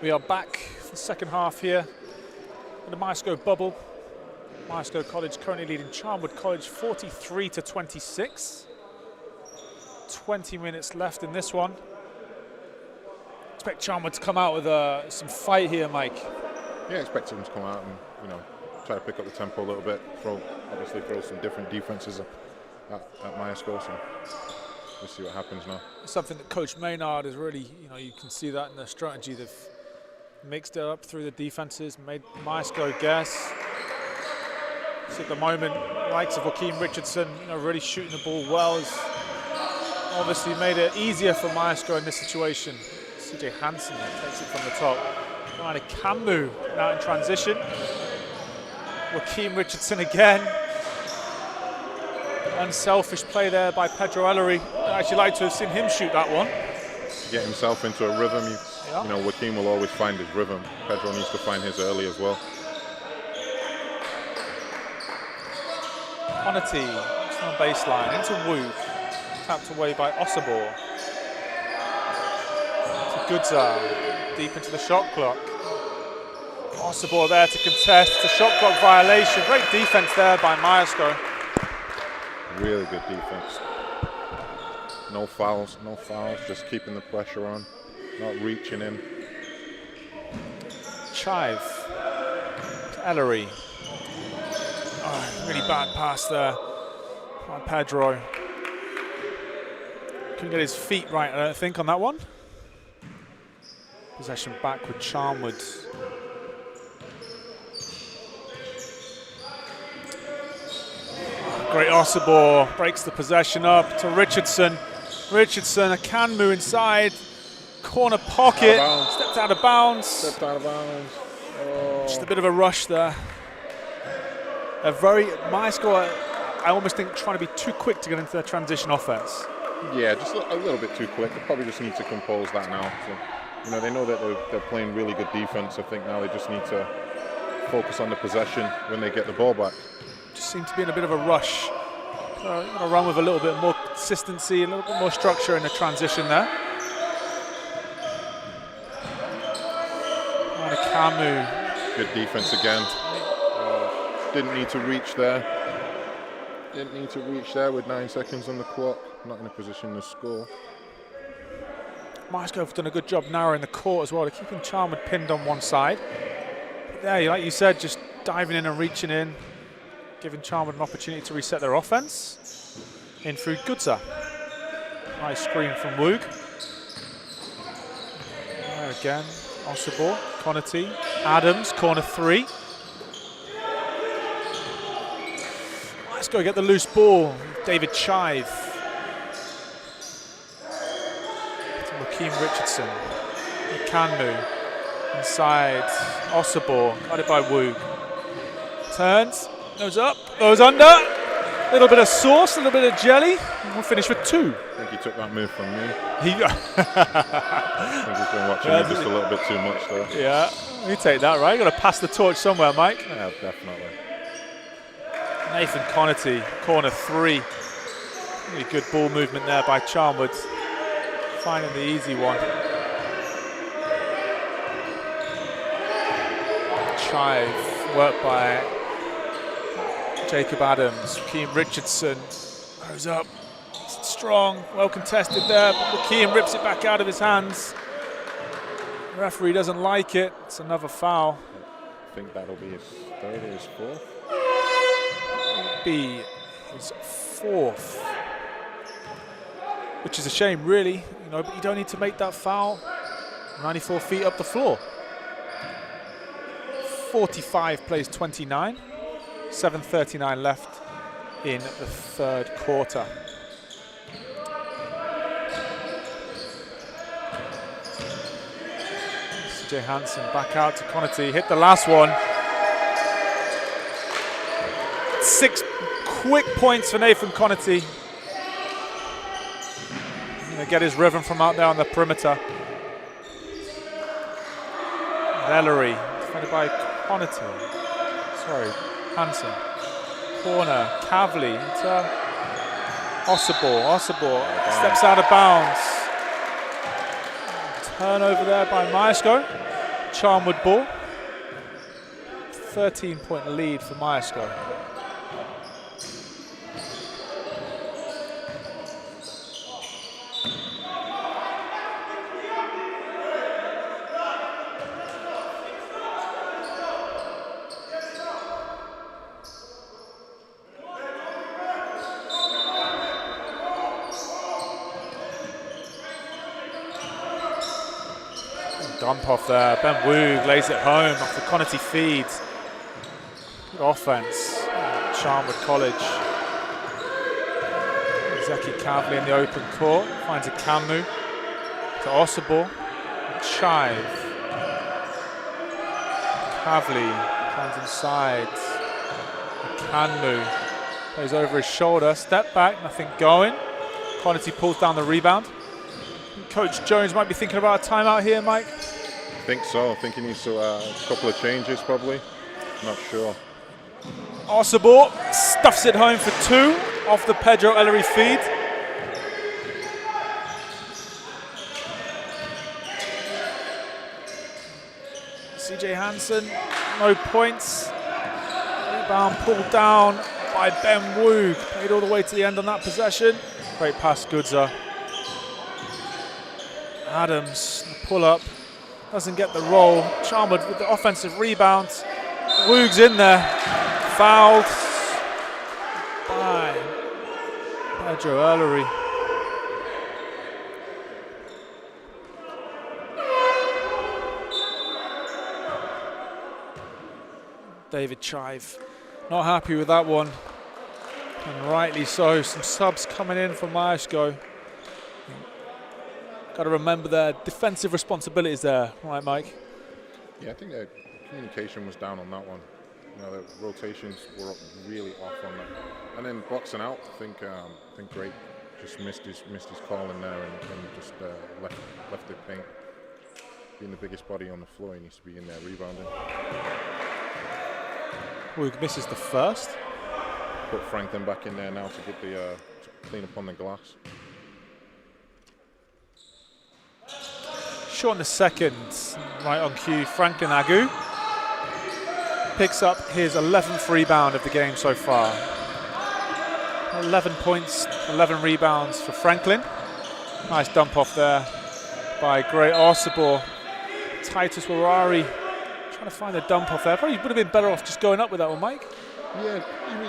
We are back for the second half here in the Myerscough bubble. Myerscough College currently leading Charnwood College 43-26. 20 minutes left in this one. Expect Charnwood to come out with some fight here, Mike. Yeah, expect them to come out and try to pick up the tempo a little bit. Obviously throw some different defenses at Myerscough. So we'll see what happens now. Something that Coach Maynard is really, you can see that in their strategy. They've mixed it up through the defenses, made Myerscough guess. So at the moment, likes of Joaquin Richardson, really shooting the ball well, has obviously made it easier for Myerscough in this situation. CJ Hansen takes it from the top. Kind of Camu now in transition. Joaquin Richardson again. Unselfish play there by Pedro Ellery. I'd actually like to have seen him shoot that one. To get himself into a rhythm, Joaquin will always find his rhythm. Pedro needs to find his early as well. Onity, on baseline, into Woog. Tapped away by Osabor. To Gudza, deep into the shot clock. Osabor there to contest. It's a shot clock violation. Great defense there by Myerscough. Really good defense. No fouls, just keeping the pressure on, not reaching in. Chive to Ellery. Oh, really bad pass there by Pedro. Couldn't get his feet right, I don't think, on that one. Possession back with Charnwood. Great Osabor breaks the possession up to Richardson. Richardson, a Canmu inside. Corner pocket. Stepped out of bounds. Oh. Just a bit of a rush there. Myerscough, I almost think, trying to be too quick to get into their transition offense. Yeah, just a little bit too quick. They probably just need to compose that now. So, they know that they're playing really good defense. I think now they just need to focus on the possession when they get the ball back. Just seem to be in a bit of a rush. Gonna run with a little bit more consistency, a little bit more structure in the transition there. And a Camu. Good defense again. Didn't need to reach there. With 9 seconds on the clock. Not in a position to score. Myerscough have done a good job narrowing the court as well. They're keeping Charnwood pinned on one side. But there, like you said, just diving in and reaching in, giving Charnwood an opportunity to reset their offense. In through Gudza. Nice screen from Woog. There again, Osabor, Connerty, Adams, corner 3. Let's go get the loose ball. David Chive. To Joaquin Richardson. Canmu. Inside. Osabor. Got it by Woog. Turns. Goes up. Goes under. A little bit of sauce. A little bit of jelly. And we'll finish with 2. I think he took that move from me. I think he's been watching me just a little bit too much there. Yeah. You take that, right? You've got to pass the torch somewhere, Mike. Yeah, definitely. Nathan Connerty, corner 3. Really good ball movement there by Charnwood. Finding the easy one. Chive, worked by Jacob Adams. Joaquin Richardson goes up. Strong, well contested there, but Joaquin rips it back out of his hands. The referee doesn't like it. It's another foul. I think that'll be his third or his fourth. Be his 4th, which is a shame, really. But you don't need to make that foul. 94 feet up the floor. 45 plays 29. 7:39 left in the third quarter. CJ Hansen back out to Connerty. Hit the last one. 6 quick points for Nathan Connerty. Going to get his rhythm from out there on the perimeter. Ellery, defended by Connerty. Sorry, Hansen. Corner, Kavli into Osabor. Osabor steps out of bounds. Turnover there by Myerscough. Charnwood ball. 13-point lead for Myerscough. Dump off there. Ben Woog lays it home off the Connaughty feed. Good offense. Charnwood College. Zeki Kavli in the open court. Finds a Kamu to Osabor. Chive. Kavli finds inside. Kanmu plays over his shoulder. Step back, nothing going. Connaughty pulls down the rebound. Coach Jones might be thinking about a timeout here, Mike. I think so. I think he needs to a couple of changes probably. Not sure. Osabor stuffs it home for 2 off the Pedro Ellery feed. CJ Hansen, no points. Rebound pulled down by Ben Woog. Played all the way to the end on that possession. Great pass, Goodzer. Adams, pull up, doesn't get the roll. Charnwood with the offensive rebound. Woog's in there. Fouled by Pedro Ellery. David Chive not happy with that one, and rightly so. Some subs coming in for Myerscough. Got to remember their defensive responsibilities there, right, Mike? Yeah, I think their communication was down on that one. You know, the rotations were really off on that. And then boxing out, I think Drake just missed his call in there and just left the paint. Being the biggest body on the floor, he needs to be in there rebounding. Woog misses the first. Put Franklin back in there now to get the to clean up on the glass. Short in the second, right on cue, Franklin Agu picks up his 11th rebound of the game so far. 11 points, 11 rebounds for Franklin. Nice dump off there by Great Osabor. Titus Warari trying to find a dump off there. Probably would have been better off just going up with that one, Mike. Yeah, he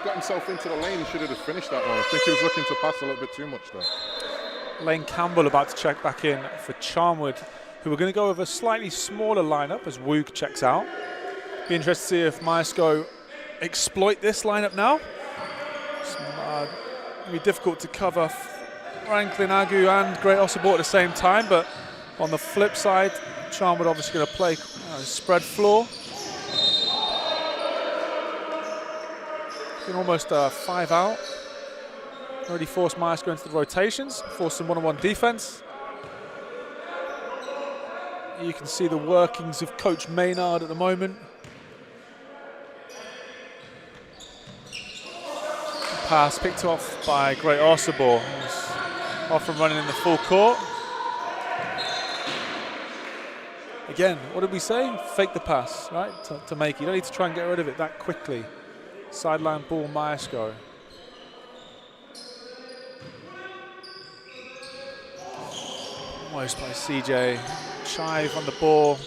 got himself into the lane. He should have just finished that one. I think he was looking to pass a little bit too much there. Lane Campbell about to check back in for Charnwood, who are going to go with a slightly smaller lineup as Woog checks out. Be interested to see if Myerscough exploit this lineup now. It's going to be difficult to cover Franklin Agu and Great Osabor at the same time, but on the flip side, Charnwood obviously going to play spread floor. Been almost 5 out. Already forced Myerscough into the rotations, forced some one-on-one defense. You can see the workings of Coach Maynard at the moment. Pass picked off by Great Osabor. He's off and running in the full court. Again, what did we say? Fake the pass, right? To make it. You don't need to try and get rid of it that quickly. Sideline ball, Myerscough. Almost by CJ. Chive on the ball.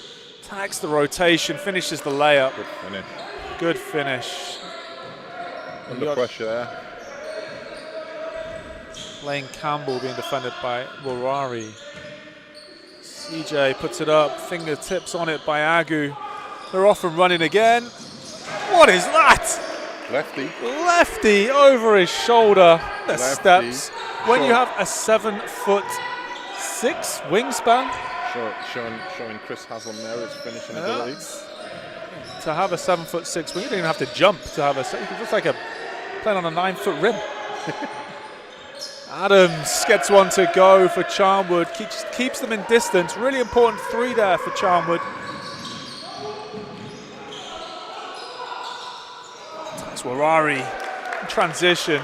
Tags the rotation, finishes the layup. Good finish. Good finish. Under pressure there. Lane Campbell being defended by Warari. CJ puts it up, fingertips on it by Agu. They're off and running again. What is that? Lefty. Lefty over his shoulder. The Lefty. steps. When you have a 7'6" wingspan. Showing Chris Haslam there his finishing abilities. To have a 7'6" wing, you don't even have to jump to have a. You can just like playing on a 9-foot rim. Adams gets one to go for Charnwood. Keeps them in distance. Really important 3 there for Charnwood. That's Warari in transition.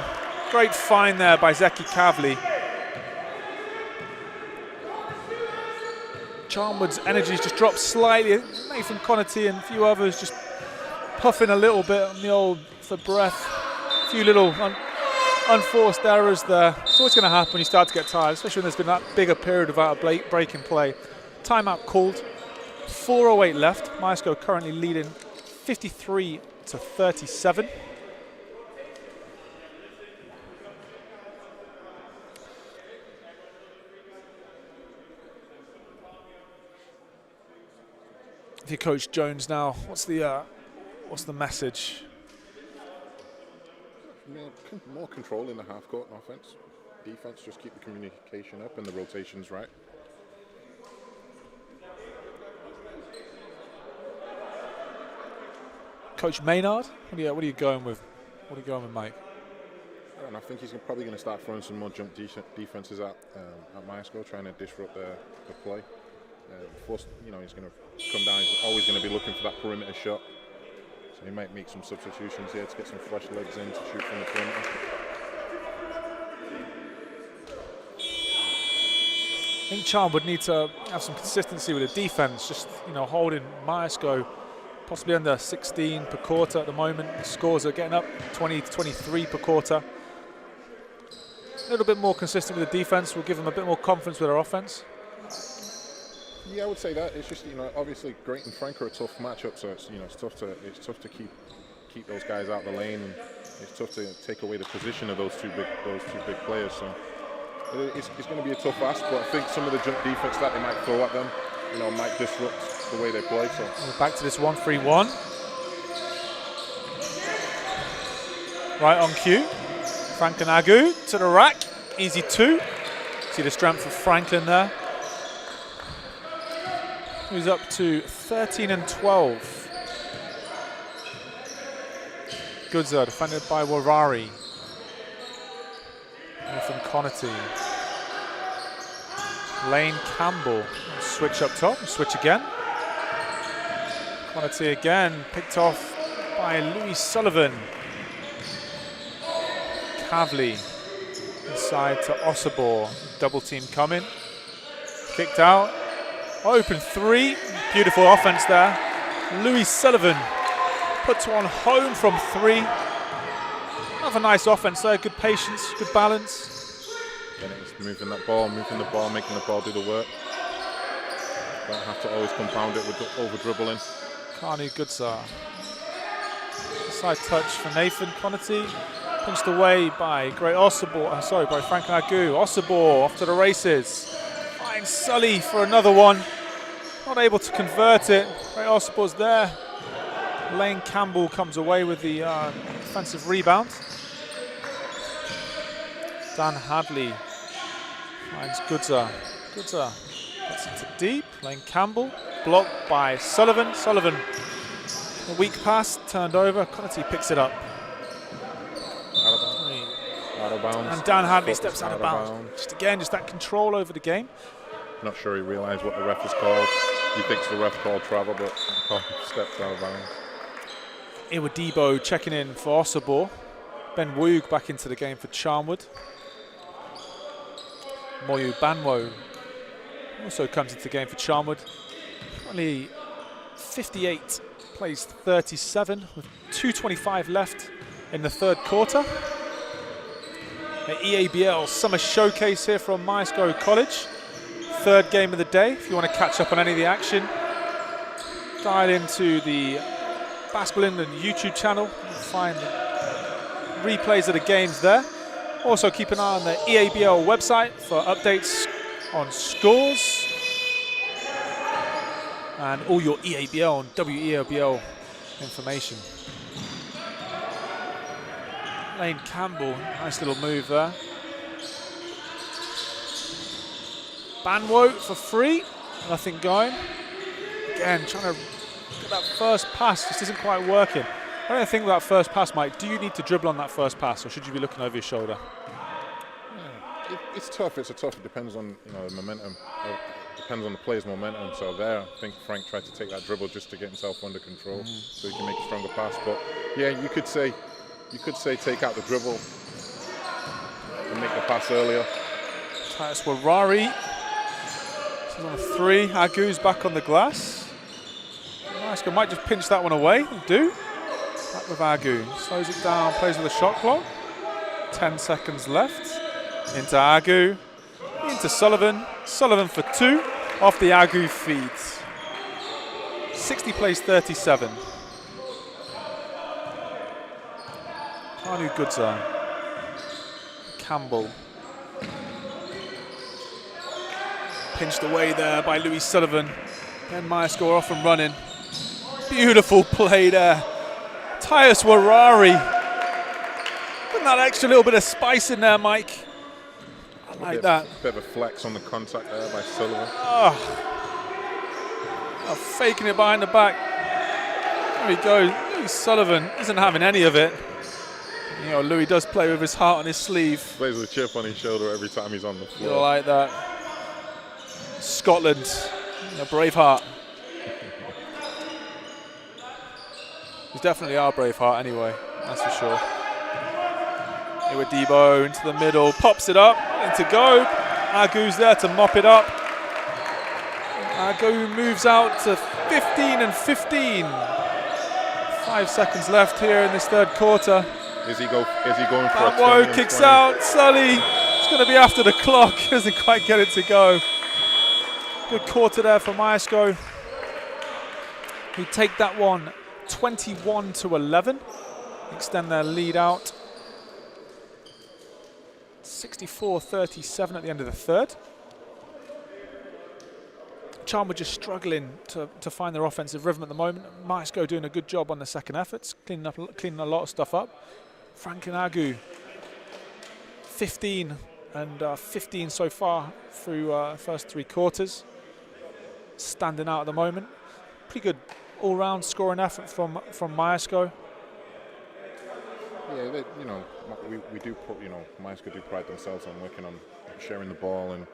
Great find there by Zeki Kavli. Charnwood's energies just dropped slightly. Nathan Connaughton and a few others just puffing a little bit on the old for breath. A few little unforced errors there. It's always going to happen when you start to get tired, especially when there's been that bigger period without a break in play. Timeout called. 4:08 left. Myerscough currently leading 53-37. If you coach Jones now, what's the message? More control in the half-court offense. Defense, just keep the communication up and the rotations right. Coach Maynard, what are you going with? What are you going with, Mike? I think he's probably going to start throwing some more jump defenses at Myerscough, trying to disrupt the play. First, he's going to come down. He's always going to be looking for that perimeter shot. So he might make some substitutions here to get some fresh legs in to shoot from the perimeter. I think Charnwood need to have some consistency with the defense. Just holding Myerscough possibly under 16 per quarter at the moment. The scores are getting up 20 to 23 per quarter. A little bit more consistent with the defense will give them a bit more confidence with their offense. Yeah, I would say that. It's just obviously Great and Frank are a tough matchup, so it's tough to keep those guys out the lane, and it's tough to take away the position of those two big players. So it's going to be a tough ask, but I think some of the jump defense that they might throw at them, might disrupt the way they play. So we're back to this 1-3-1. Right on cue. Franklin Agu to the rack. Easy two. See the strength of Franklin there. Who's up to 13-12. Goodzer defended by Warari. Nathan Connaughton. Lane Campbell. Switch up top. Switch again. Connaughton again. Picked off by Louis Sullivan. Kavli inside to Osobor. Double team coming. Kicked out. Open three. Beautiful offense there. Louis Sullivan puts one home from three. Have a nice offense there. Good patience, good balance. Then it's moving the ball, making the ball do the work. Don't have to always compound it with over dribbling. Kanu Goodsar. Side touch for Nathan Connaughton. Pinched away by by Franklin Agu. Osobor off to the races. Finds Sully for another one. Not able to convert it. Great Osabor's there. Lane Campbell comes away with the defensive rebound. Dan Hadley finds Goodzer. Goodzer gets it to deep. Lane Campbell blocked by Sullivan. Sullivan, a weak pass, turned over. Connaughton picks it up. Out of bounds. And Dan Hadley steps out of bounds. Just that control over the game. Not sure he realised what the ref has called. He thinks the ref called travel, but steps out of bounds. Iwadebo checking in for Osobor. Ben Woog back into the game for Charnwood. Moyu Banwo also comes into the game for Charnwood. Only 58, plays 37 with 2:25 left in the third quarter. The EABL Summer Showcase here from Myerscough College. Third game of the day. If you want to catch up on any of the action, dial into the Basketball England YouTube channel. You'll find replays of the games there. Also keep an eye on the EABL website for updates on scores and all your EABL and WEABL information. Lane Campbell, nice little move there. Banwo for free, nothing going. Again, trying to get that first pass, just isn't quite working. What do you think about that first pass, Mike? Do you need to dribble on that first pass, or should you be looking over your shoulder? Yeah, it's tough. It depends on the momentum. It depends on the player's momentum. So there, I think Frank tried to take that dribble just to get himself under control, so he can make a stronger pass. But yeah, you could say take out the dribble and make the pass earlier. Titus Warari This is on a 3. Agu's back on the glass. Myerscough might just pinch that one away. They do. Back with Agu. Slows it down, plays with a shot clock. 10 seconds left. Into Agu. Into Sullivan. Sullivan for 2. Off the Agu feed. 60 plays 37. Kanu Goodsar. Campbell. Pinched away there by Louis Sullivan. Then Myerscough off and running. Beautiful play there. Tyus Warari. Putting that extra little bit of spice in there, Mike. I like that. Bit of a flex on the contact there by Sullivan. Oh, faking it behind the back. There we go. Louis Sullivan isn't having any of it. You know, Louis does play with his heart on his sleeve. Plays with a chip on his shoulder every time he's on the floor. You like that. Scotland, a brave heart. He's definitely our brave heart anyway, that's for sure. Here with Debo into the middle, pops it up, into go. Agu's there to mop it up. Agu moves out to 15 and 15. 5 seconds left here in this third quarter. Is he going for a 20 kicks 20? out. Sully, it's going to be after the clock. Doesn't quite get it to go. Good quarter there for Myerscough. Who take that one 21 to 11. Extend their lead out. 64-37 at the end of the third. Charnwood just struggling to find their offensive rhythm at the moment. Myerscough doing a good job on the second efforts, cleaning a lot of stuff up. Frank and Agu, 15 and 15 so far through first 3 quarters. Standing out at the moment. Pretty good all-round scoring effort from Myerscough. Yeah, we do put, Myerscough do pride themselves on working on sharing the ball and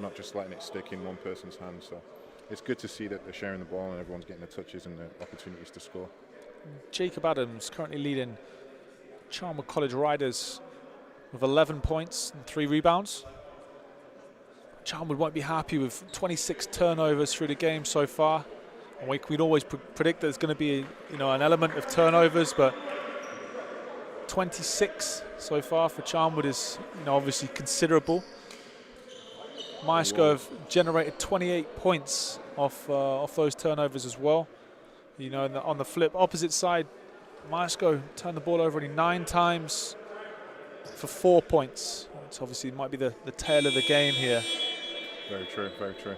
not just letting it stick in one person's hands. So it's good to see that they're sharing the ball and everyone's getting the touches and the opportunities to score. Jacob Adams currently leading Charnwood College Riders with 11 points and 3 rebounds. Charnwood won't be happy with 26 turnovers through the game so far. And we'd always predict there's going to be an element of turnovers, but 26 so far for Charnwood is obviously considerable. Myerscough have generated 28 points off those turnovers as well. On the flip opposite side, Myerscough turned the ball over only 9 times for 4 points. It's obviously might be the tail of the game here. Very true, very true.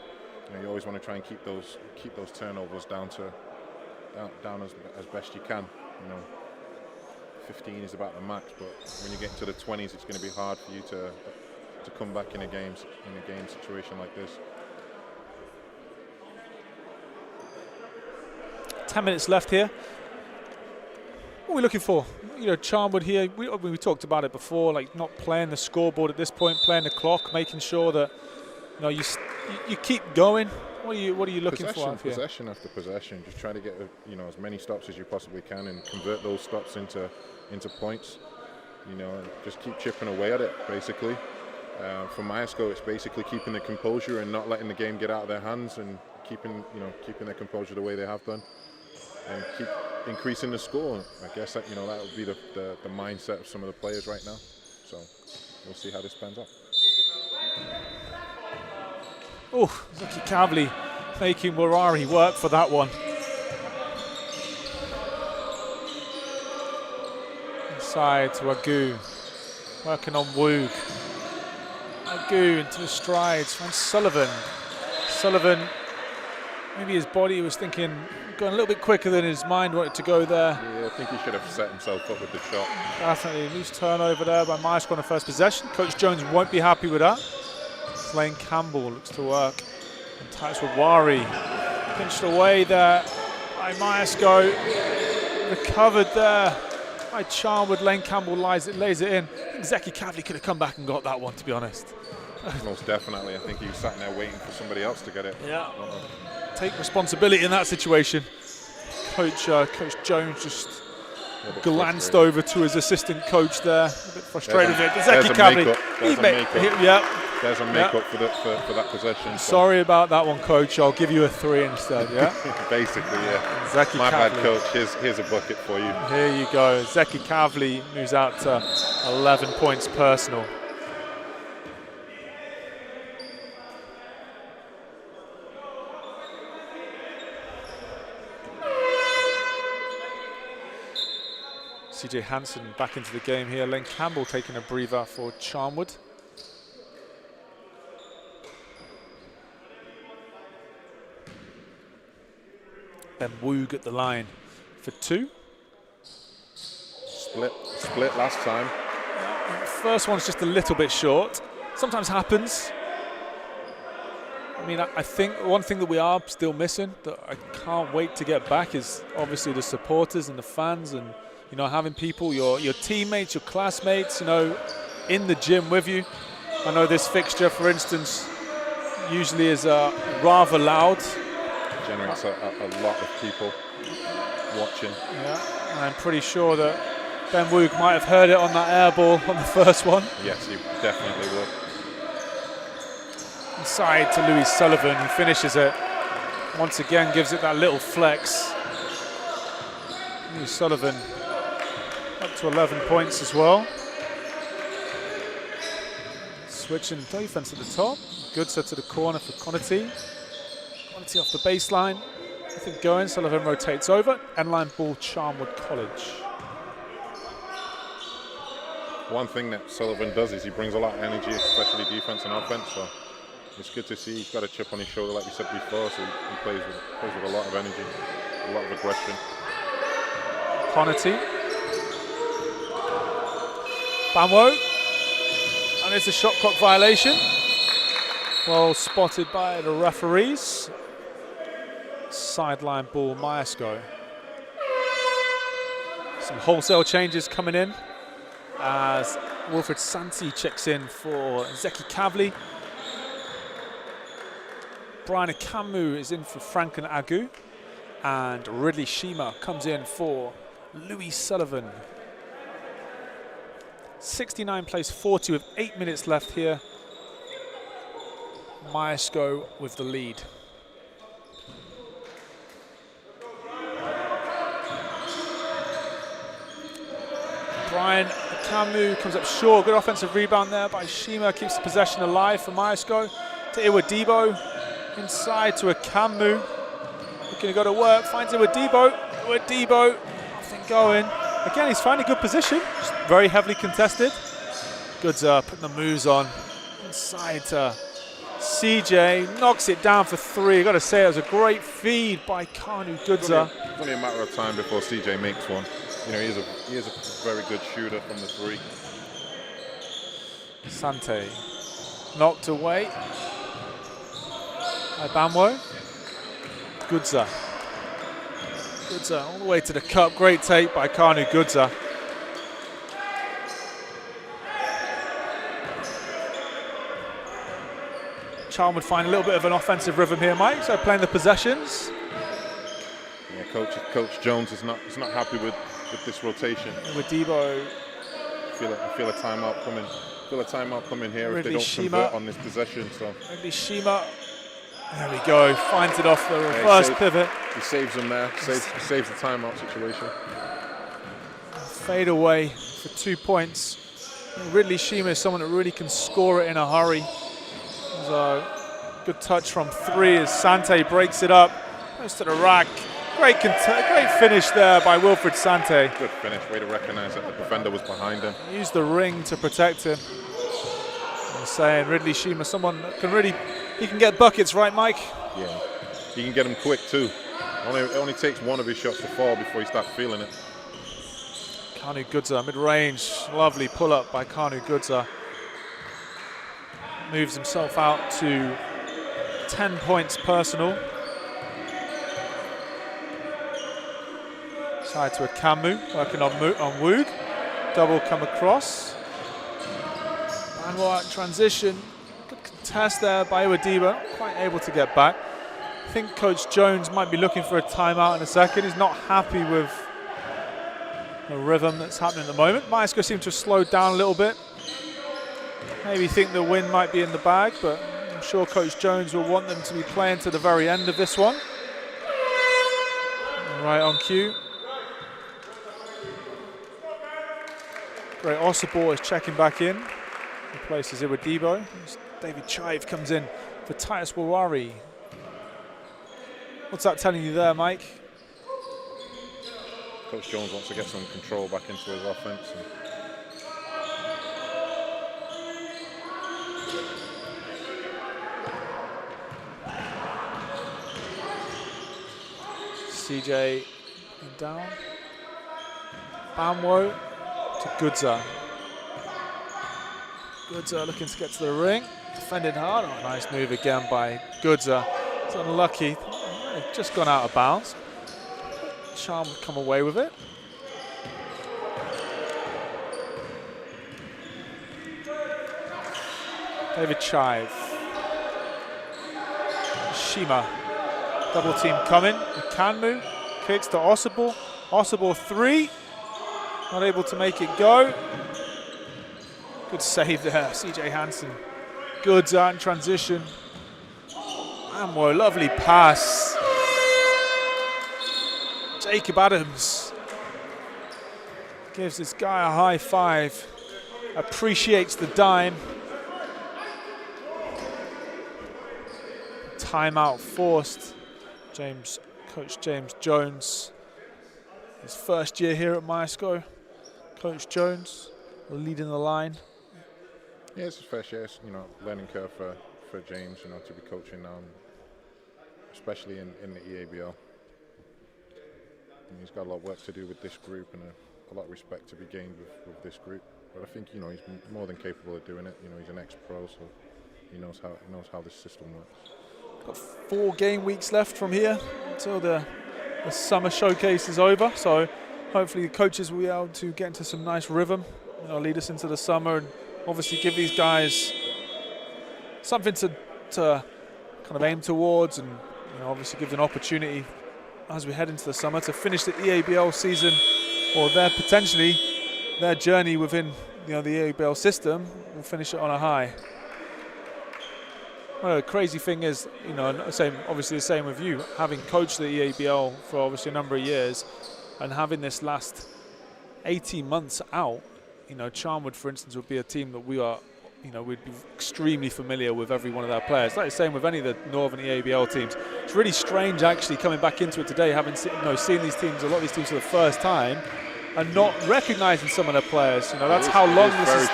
You always want to try and keep those turnovers down as best you can. 15 is about the max, but when you get to the 20s, it's going to be hard for you to come back in a game situation like this. 10 minutes left here. What are we looking for? Charnwood here, we talked about it before, like not playing the scoreboard at this point, playing the clock, making sure that you keep going. What are you looking for? Possession after possession, just trying to get as many stops as you possibly can and convert those stops into points. Just keep chipping away at it basically. For Myerscough, it's basically keeping the composure and not letting the game get out of their hands and keeping their composure the way they have done, and keep increasing the score. I guess that that would be the mindset of some of the players right now. So we'll see how this pans out. Oh, Zeki Kavli making Warari work for that one. Inside to Agu, working on Woog. Agu into his strides from Sullivan. Sullivan, maybe his body was thinking, going a little bit quicker than his mind wanted to go there. Yeah, I think he should have set himself up with the shot. Definitely, loose turnover there by Myerscough on the first possession. Coach Jones won't be happy with that. Lane Campbell looks to work. And Tyus Wari pinched away there by Myerscough. Recovered there by Charnwood. Lane Campbell lays it in. I think Zeki Kavli could have come back and got that one, to be honest. Most definitely. I think he was sat there waiting for somebody else to get it. Yeah. Take responsibility in that situation. Coach Jones just glanced over to his assistant coach there. A bit frustrated with it. Zeki Kavli. There's a makeup. Yeah. there's a make-up for that possession. So. Sorry about that one, Coach. I'll give you a 3 instead, yeah? Basically, yeah. Zeki My bad, Kavli. Coach. Here's a bucket for you. Here you go. Zeki Kavli moves out to 11 points personal. CJ Hansen back into the game here. Len Campbell taking a breather for Charnwood. Ben Woog at the line for 2. Split last time. First one's just a little bit short. Sometimes happens. I mean, I think one thing that we are still missing that I can't wait to get back is obviously the supporters and the fans, and you know, having people, your teammates, your classmates, you know, in the gym with you. I know this fixture, for instance, usually is rather loud. Generates a lot of people watching. Yeah, and I'm pretty sure that Ben Woog might have heard it on that air ball on the first one. Yes, he definitely would. Inside to Louis Sullivan, who finishes it. Once again, gives it that little flex. Louis Sullivan up to 11 points as well. Switching defense at the top. Good set to the corner for Conity. Conity off the baseline. Nothing going. Sullivan rotates over. End line ball, Charnwood College. One thing that Sullivan does is he brings a lot of energy, especially defense and offense. So it's good to see he's got a chip on his shoulder, like you said before. So he plays with a lot of energy, a lot of aggression. Conity. Banwo. And it's a shot clock violation. Well spotted by the referees. Sideline ball, Myerscough. Some wholesale changes coming in as Wilfred Santi checks in for Zeki Kavli. Brian Akamu is in for Franklin Agu. And Ridley Shima comes in for Louis Sullivan. 69 plays 40 with 8 minutes left here. Myerscough with the lead. Brian Akamu comes up short. Good offensive rebound there by Shima. Keeps the possession alive for Myerscough. To Iwadebo. Inside to Akamu. Looking to go to work. Finds Iwadebo. Iwadebo. Nothing going. Again, he's finding good position. Just very heavily contested. Good's putting the moves on. Inside to CJ. Knocks it down for 3. Got to say, it was a great feed by Kanu Goodza. It's only a matter of time before CJ makes one. You know, he is a very good shooter from the 3. Sante knocked away by Banwo. Goodza. Goodza all the way to the cup. Great take by Kanu Goodza. Charnwood find a little bit of an offensive rhythm here, Mike. So playing the possessions. Yeah, Coach Jones is not happy with this rotation. With Debo. I feel a timeout coming. Feel a timeout coming here Ridley if they don't Shima. convert on this possession. So Ridley Shima. There we go. Finds it off the reverse pivot. He saves them there. Saves the timeout situation. Fade away for 2 points. Ridley Shima is someone that really can score it in a hurry. There's a good touch from 3 as Sante breaks it up. Goes to the rack. Great finish there by Wilfred Sante. Good finish. Way to recognize that the defender was behind him. Used the ring to protect him. I'm saying Ridley Shima, someone that can really, he can get buckets, right, Mike? Yeah. He can get them quick too. It only takes one of his shots to fall before he starts feeling it. Kanu Goodza, mid-range. Lovely pull-up by Kanu Goodza. Moves himself out to 10 points personal. Side to Akamu, working on Woog. Double come across. Banwo in transition. Good contest there by Iwadebo. Quite able to get back. I think Coach Jones might be looking for a timeout in a second. He's not happy with the rhythm that's happening at the moment. Myerscough seems to have slowed down a little bit. maybe think the win might be in the bag, but I'm sure Coach Jones will want them to be playing to the very end of this one. Right on cue. Great, Osibor is checking back in. Replaces Iwadebo. David Chive comes in for Titus Wawari. What's that telling you there, Mike? Coach Jones wants to get some control back into his offense. CJ down. Bamwo to Goodza. Goodza looking to get to the ring. Defended hard. Oh, nice move again by Goodza. It's unlucky. Just gone out of bounds. Charm would come away with it. David Chive. Shima. Double team coming. Kanmu kicks to Osibor. Osibor 3. Not able to make it go. Good save there, CJ Hansen. Good in transition. Amwo, lovely pass. Jacob Adams gives this guy a high five. Appreciates the dime. Timeout forced. Coach James Jones. His first year here at Myerscough. Coach Jones leading the line. Yeah, it's his first year, learning curve for James, to be coaching now, especially in the EABL. And he's got a lot of work to do with this group and a lot of respect to be gained with this group. But I think, he's more than capable of doing it. He's an ex-pro, so he knows how this system works. Got 4 game weeks left from here until the summer showcase is over. So hopefully the coaches will be able to get into some nice rhythm, lead us into the summer, and obviously give these guys something to kind of aim towards, and obviously give them an opportunity as we head into the summer to finish the EABL season, or potentially their journey within the EABL system will finish it on a high. Well, the crazy thing is, obviously the same with you, having coached the EABL for obviously a number of years, and having this last 18 months out. Charnwood, for instance, would be a team that we are, we'd be extremely familiar with every one of their players. Like the same with any of the Northern EABL teams. It's really strange actually coming back into it today, having seen these teams, a lot of these teams for the first time, and not recognising some of their players. That's how long this is.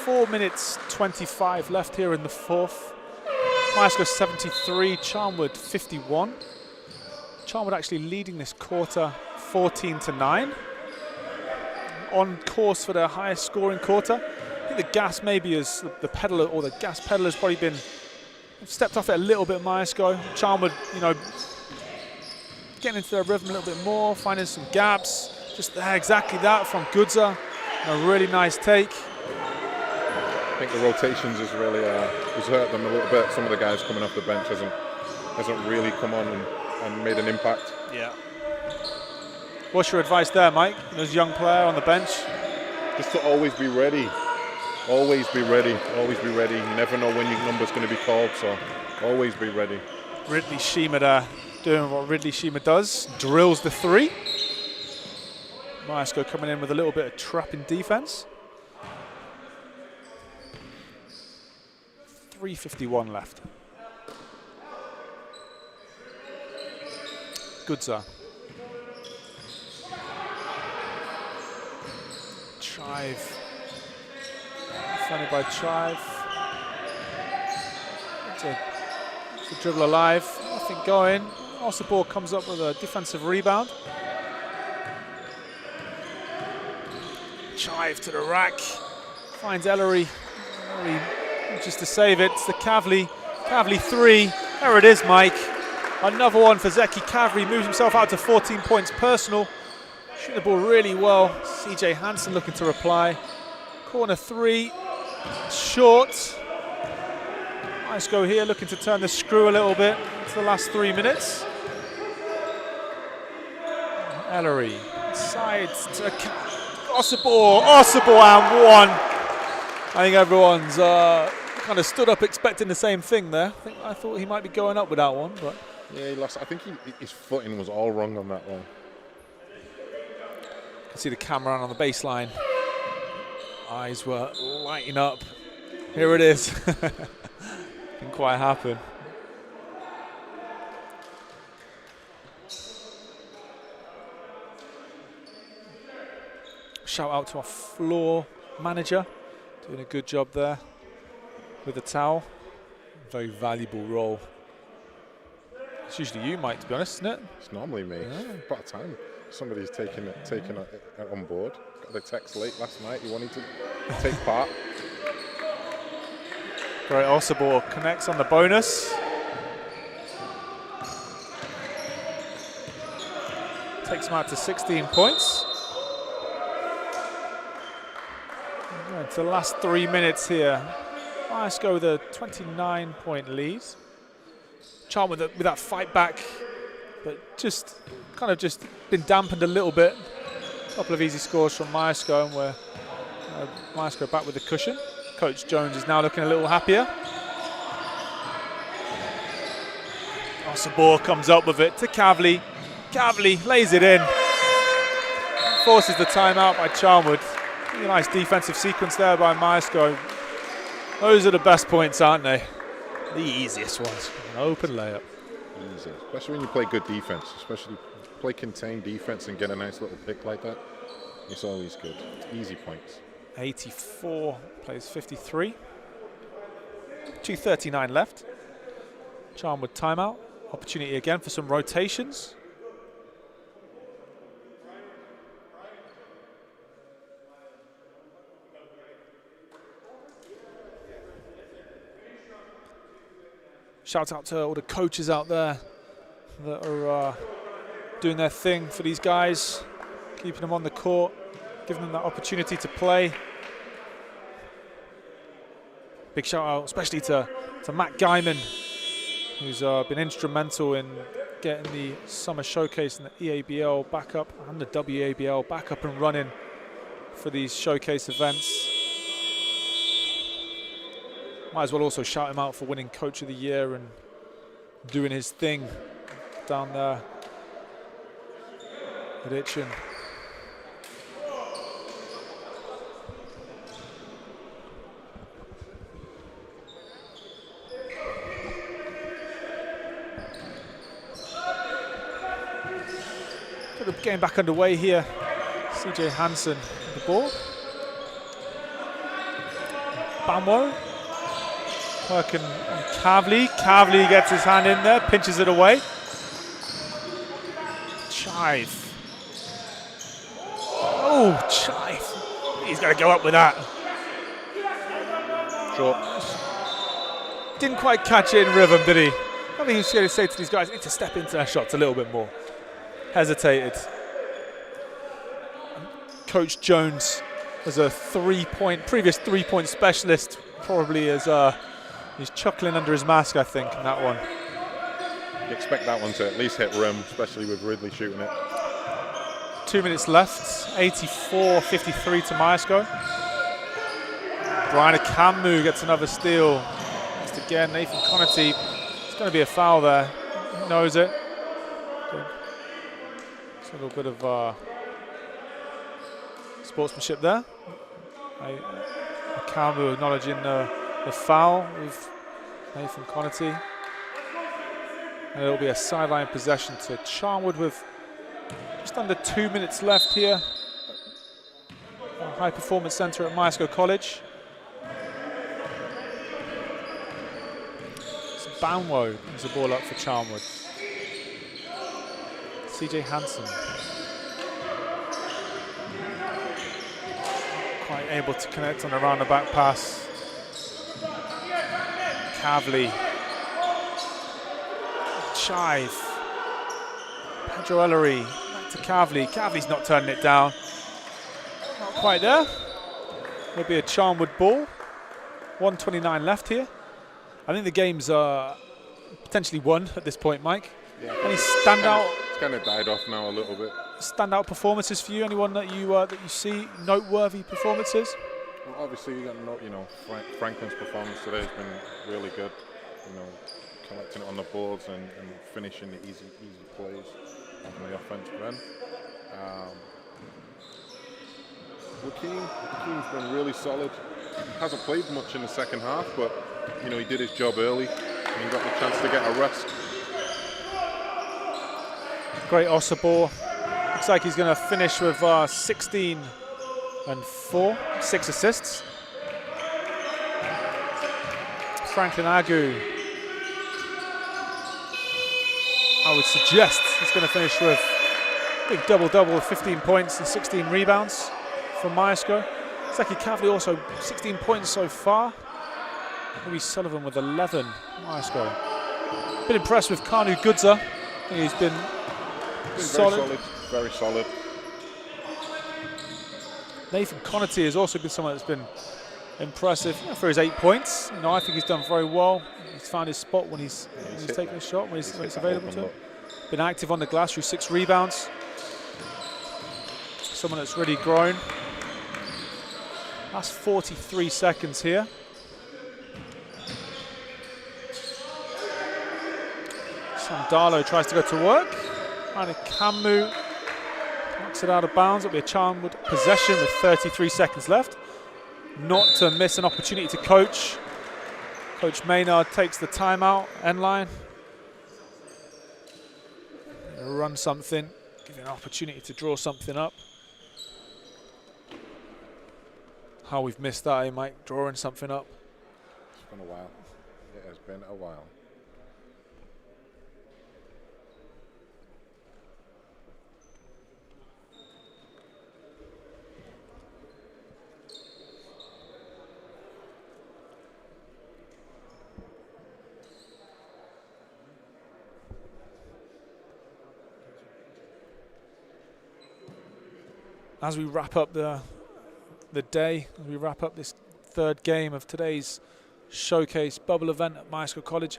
4 minutes 25 left here in the fourth. Myerscough 73, Charnwood 51. Charnwood actually leading this quarter 14-9. On course for their highest scoring quarter. I think the gas maybe is the pedal, or the gas pedal has probably been stepped off it a little bit. Myerscough, Charnwood, getting into their rhythm a little bit more, finding some gaps. Just there, exactly that from Goodza. A really nice take. I think the rotations has really has hurt them a little bit. Some of the guys coming off the bench hasn't really come on and made an impact. Yeah. What's your advice there, Mike? As a young player on the bench? Just to always be ready. Always be ready. Always be ready. You never know when your number's going to be called, so always be ready. Ridley Shima there, doing what Ridley Shima does. Drills the 3. Myerscough coming in with a little bit of trapping defense. 3:51 left. Goodza. Chive. Defended by Chive. It's a dribble alive. Nothing going. Osibor comes up with a defensive rebound. Chive to the rack. Finds Ellery. Just to save it. It's the Kavli. Kavli 3. There it is, Mike. Another one for Zeki Kavri. Moves himself out to 14 points personal. Shooting the ball really well. CJ Hansen looking to reply. Corner 3. Short. Myerscough here looking to turn the screw a little bit into the last 3 minutes. Ellery Inside to Osibor and one. I think everyone's kind of stood up expecting the same thing there. I thought he might be going up with that one, but yeah, he lost. I think his footing was all wrong on that one. You can see the camera on the baseline. Eyes were lighting up. Here it is. Didn't quite happen. Shout out to our floor manager, doing a good job there with the towel. Very valuable role. It's usually you, Mike, to be honest, isn't it? It's normally me. Yeah. About time somebody's taken it on board. Got the text late last night. He wanted to take part. Great, Osibor connects on the bonus. Takes him out to 16 points. It's the last 3 minutes here. Myerscough with a 29-point lead. Charnwood with that fight back, but just been dampened a little bit. A couple of easy scores from Myerscough, and we're Myerscough back with the cushion. Coach Jones is now looking a little happier. Osibor comes up with it to Kavli. Kavli lays it in. Forces the timeout by Charnwood. Really nice defensive sequence there by Myerscough. Those are the best points, aren't they? The easiest ones. An open layup. Easy. Especially when you play good defense. Especially play contained defense and get a nice little pick like that. It's always good. Easy points. 84 plays 53. 2:39 left. Charnwood timeout. Opportunity again for some rotations. Shout out to all the coaches out there that are doing their thing for these guys, keeping them on the court, giving them that opportunity to play. Big shout out especially to Matt Guyman, who's been instrumental in getting the Summer Showcase and the EABL back up and the WABL back up and running for these showcase events. Might as well also shout him out for winning Coach of the Year and doing his thing down there at Itchen. Got the game back underway here. CJ Hansen with the ball. Bamwo. Working on Kavli. Kavli gets his hand in there, pinches it away. Chive. Oh, Chive. He's got to go up with that. Short. Didn't quite catch it in rhythm, did he? I think he's going to say to these guys, need to step into their shots a little bit more. Hesitated. Coach Jones, as a previous three-point specialist, probably is he's chuckling under his mask, I think, in that one. You expect that one to at least hit rim, especially with Ridley shooting it. 2 minutes left, 84-53 to Myerscough. Brian Akamu gets another steal. Next again, Nathan Connerty. It's going to be a foul there. He knows it. It's a little bit of sportsmanship there. Akamu acknowledging the foul with Nathan Connerty. And it'll be a sideline possession to Charnwood with just under 2 minutes left here. High Performance Centre at Myerscough College. So Banwo brings the ball up for Charnwood. CJ Hansen. Quite able to connect on a roundabout pass. Kavli. Chive. Pedro Ellery. Back to Kavli. Kavli's not turning it down. Not quite there. It'll be a Charnwood ball. 1:29 left here. I think the game's potentially won at this point, Mike. Yeah, Any standout? It's kind of died off now a little bit. Standout performances for you? Anyone that you see noteworthy performances? Well, obviously, Franklin's performance today has been really good. Collecting it on the boards and finishing the easy plays on the offensive end. Joaquin's been really solid. Hasn't played much in the second half, but he did his job early and he got the chance to get a rest. Great Osobor. Looks like he's going to finish with 16 and 4, 6 assists. Franklin Agu, I would suggest he's going to finish with a big double-double of 15 points and 16 rebounds from Myerscough. Zeki Kavli also 16 points so far. Maybe Sullivan with 11. Myerscough. Been impressed with Kanu Gudza. I think he's been solid. Very solid. Nathan Connerty has also been someone that's been impressive for his 8 points. I think he's done very well. He's found his spot when he's taking a shot, when it's available to him. Been active on the glass through 6 rebounds. Someone that's really grown. Last 43 seconds here. Sandalo tries to go to work. And Kamu knocks it out of bounds. It'll be a Charnwood possession with 33 seconds left. Not to miss an opportunity to coach. Coach Maynard takes the timeout, end line. Run something, give you an opportunity to draw something up. How we've missed that, Mike, drawing something up. It's been a while. It has been a while. As we wrap up the day, as we wrap up this third game of today's showcase bubble event at Myerscough College,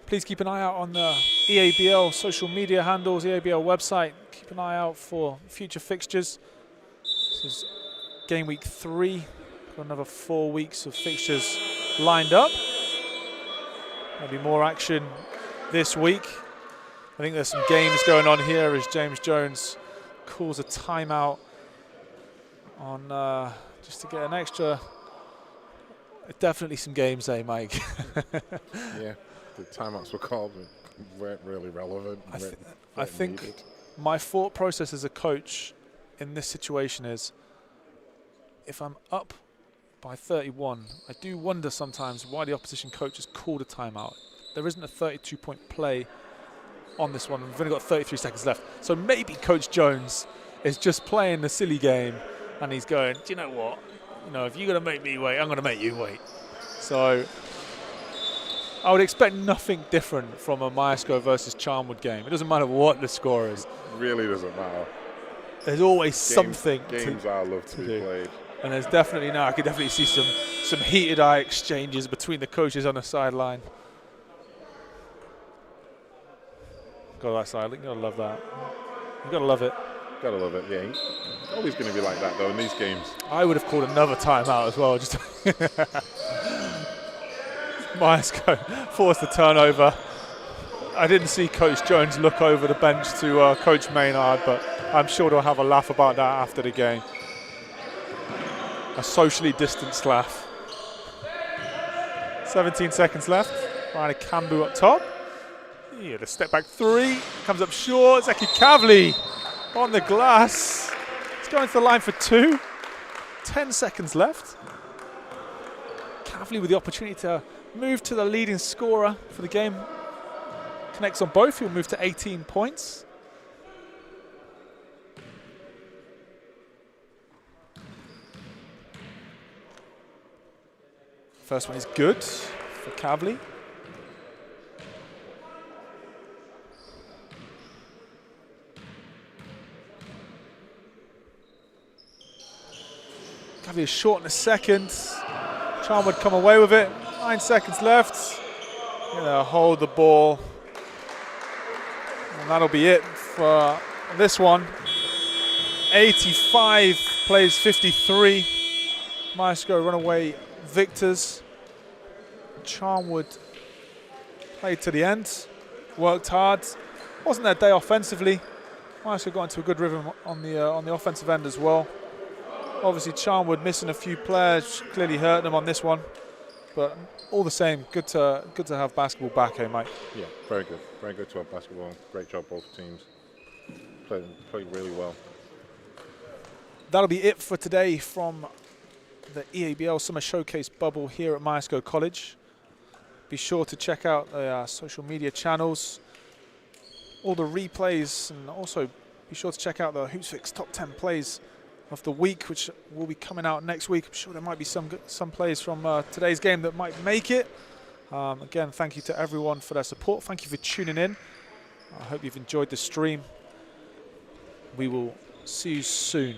please keep an eye out on the EABL social media handles, EABL website. Keep an eye out for future fixtures. This is game week 3. Got another 4 weeks of fixtures lined up. There'll be more action this week. I think there's some games going on here as James Jones calls a timeout on just to get an extra. Definitely some games, Mike? Yeah, the timeouts were called weren't really relevant. I think my thought process as a coach in this situation is, if I'm up by 31, I do wonder sometimes why the opposition coach has called a timeout. There isn't a 32-point play on this one. We've only got 33 seconds left. So maybe Coach Jones is just playing the silly game and he's going, do you know what? If you're going to make me wait, I'm going to make you wait. So I would expect nothing different from a Myerscough versus Charnwood game. It doesn't matter what the score is. It really doesn't matter. There's always something. Games are loved to be played. And there's definitely now, I could definitely see some heated eye exchanges between the coaches on the sideline. Go that side. You gotta love that. You gotta love it. Gotta love it. Yeah, always going to be like that though in these games. I would have called another timeout as well. Just Myerscough forced the turnover. I didn't see Coach Jones look over the bench to Coach Maynard, but I'm sure they'll have a laugh about that after the game. A socially distanced laugh. 17 seconds left. Ryan Kambu up top. Yeah, the step back 3 comes up short. Zeki Kavli on the glass. He's going to the line for 2. 10 seconds left. Kavli with the opportunity to move to the leading scorer for the game. Connects on both. He'll move to 18 points. First one is good for Kavli. Kavli is short in a second. Charnwood come away with it. 9 seconds left. Gonna hold the ball. And that'll be it for this one. 85 plays 53. Myerscough runaway victors. Charnwood played to the end, worked hard. Wasn't their day offensively. Myerscough got into a good rhythm on the offensive end as well. Obviously Charnwood missing a few players, clearly hurt them on this one. But all the same, good to have basketball back, eh, Mike? Yeah, very good. Very good to have basketball. Great job both teams. Played really well. That'll be it for today from the EABL Summer Showcase bubble here at Myerscough College. Be sure to check out the social media channels, all the replays, and also be sure to check out the HoopsFix top 10 plays of the week, which will be coming out next week. I'm sure there might be some plays from today's game that might make it. Again, thank you to everyone for their support. Thank you for tuning in. I hope you've enjoyed the stream. We will see you soon.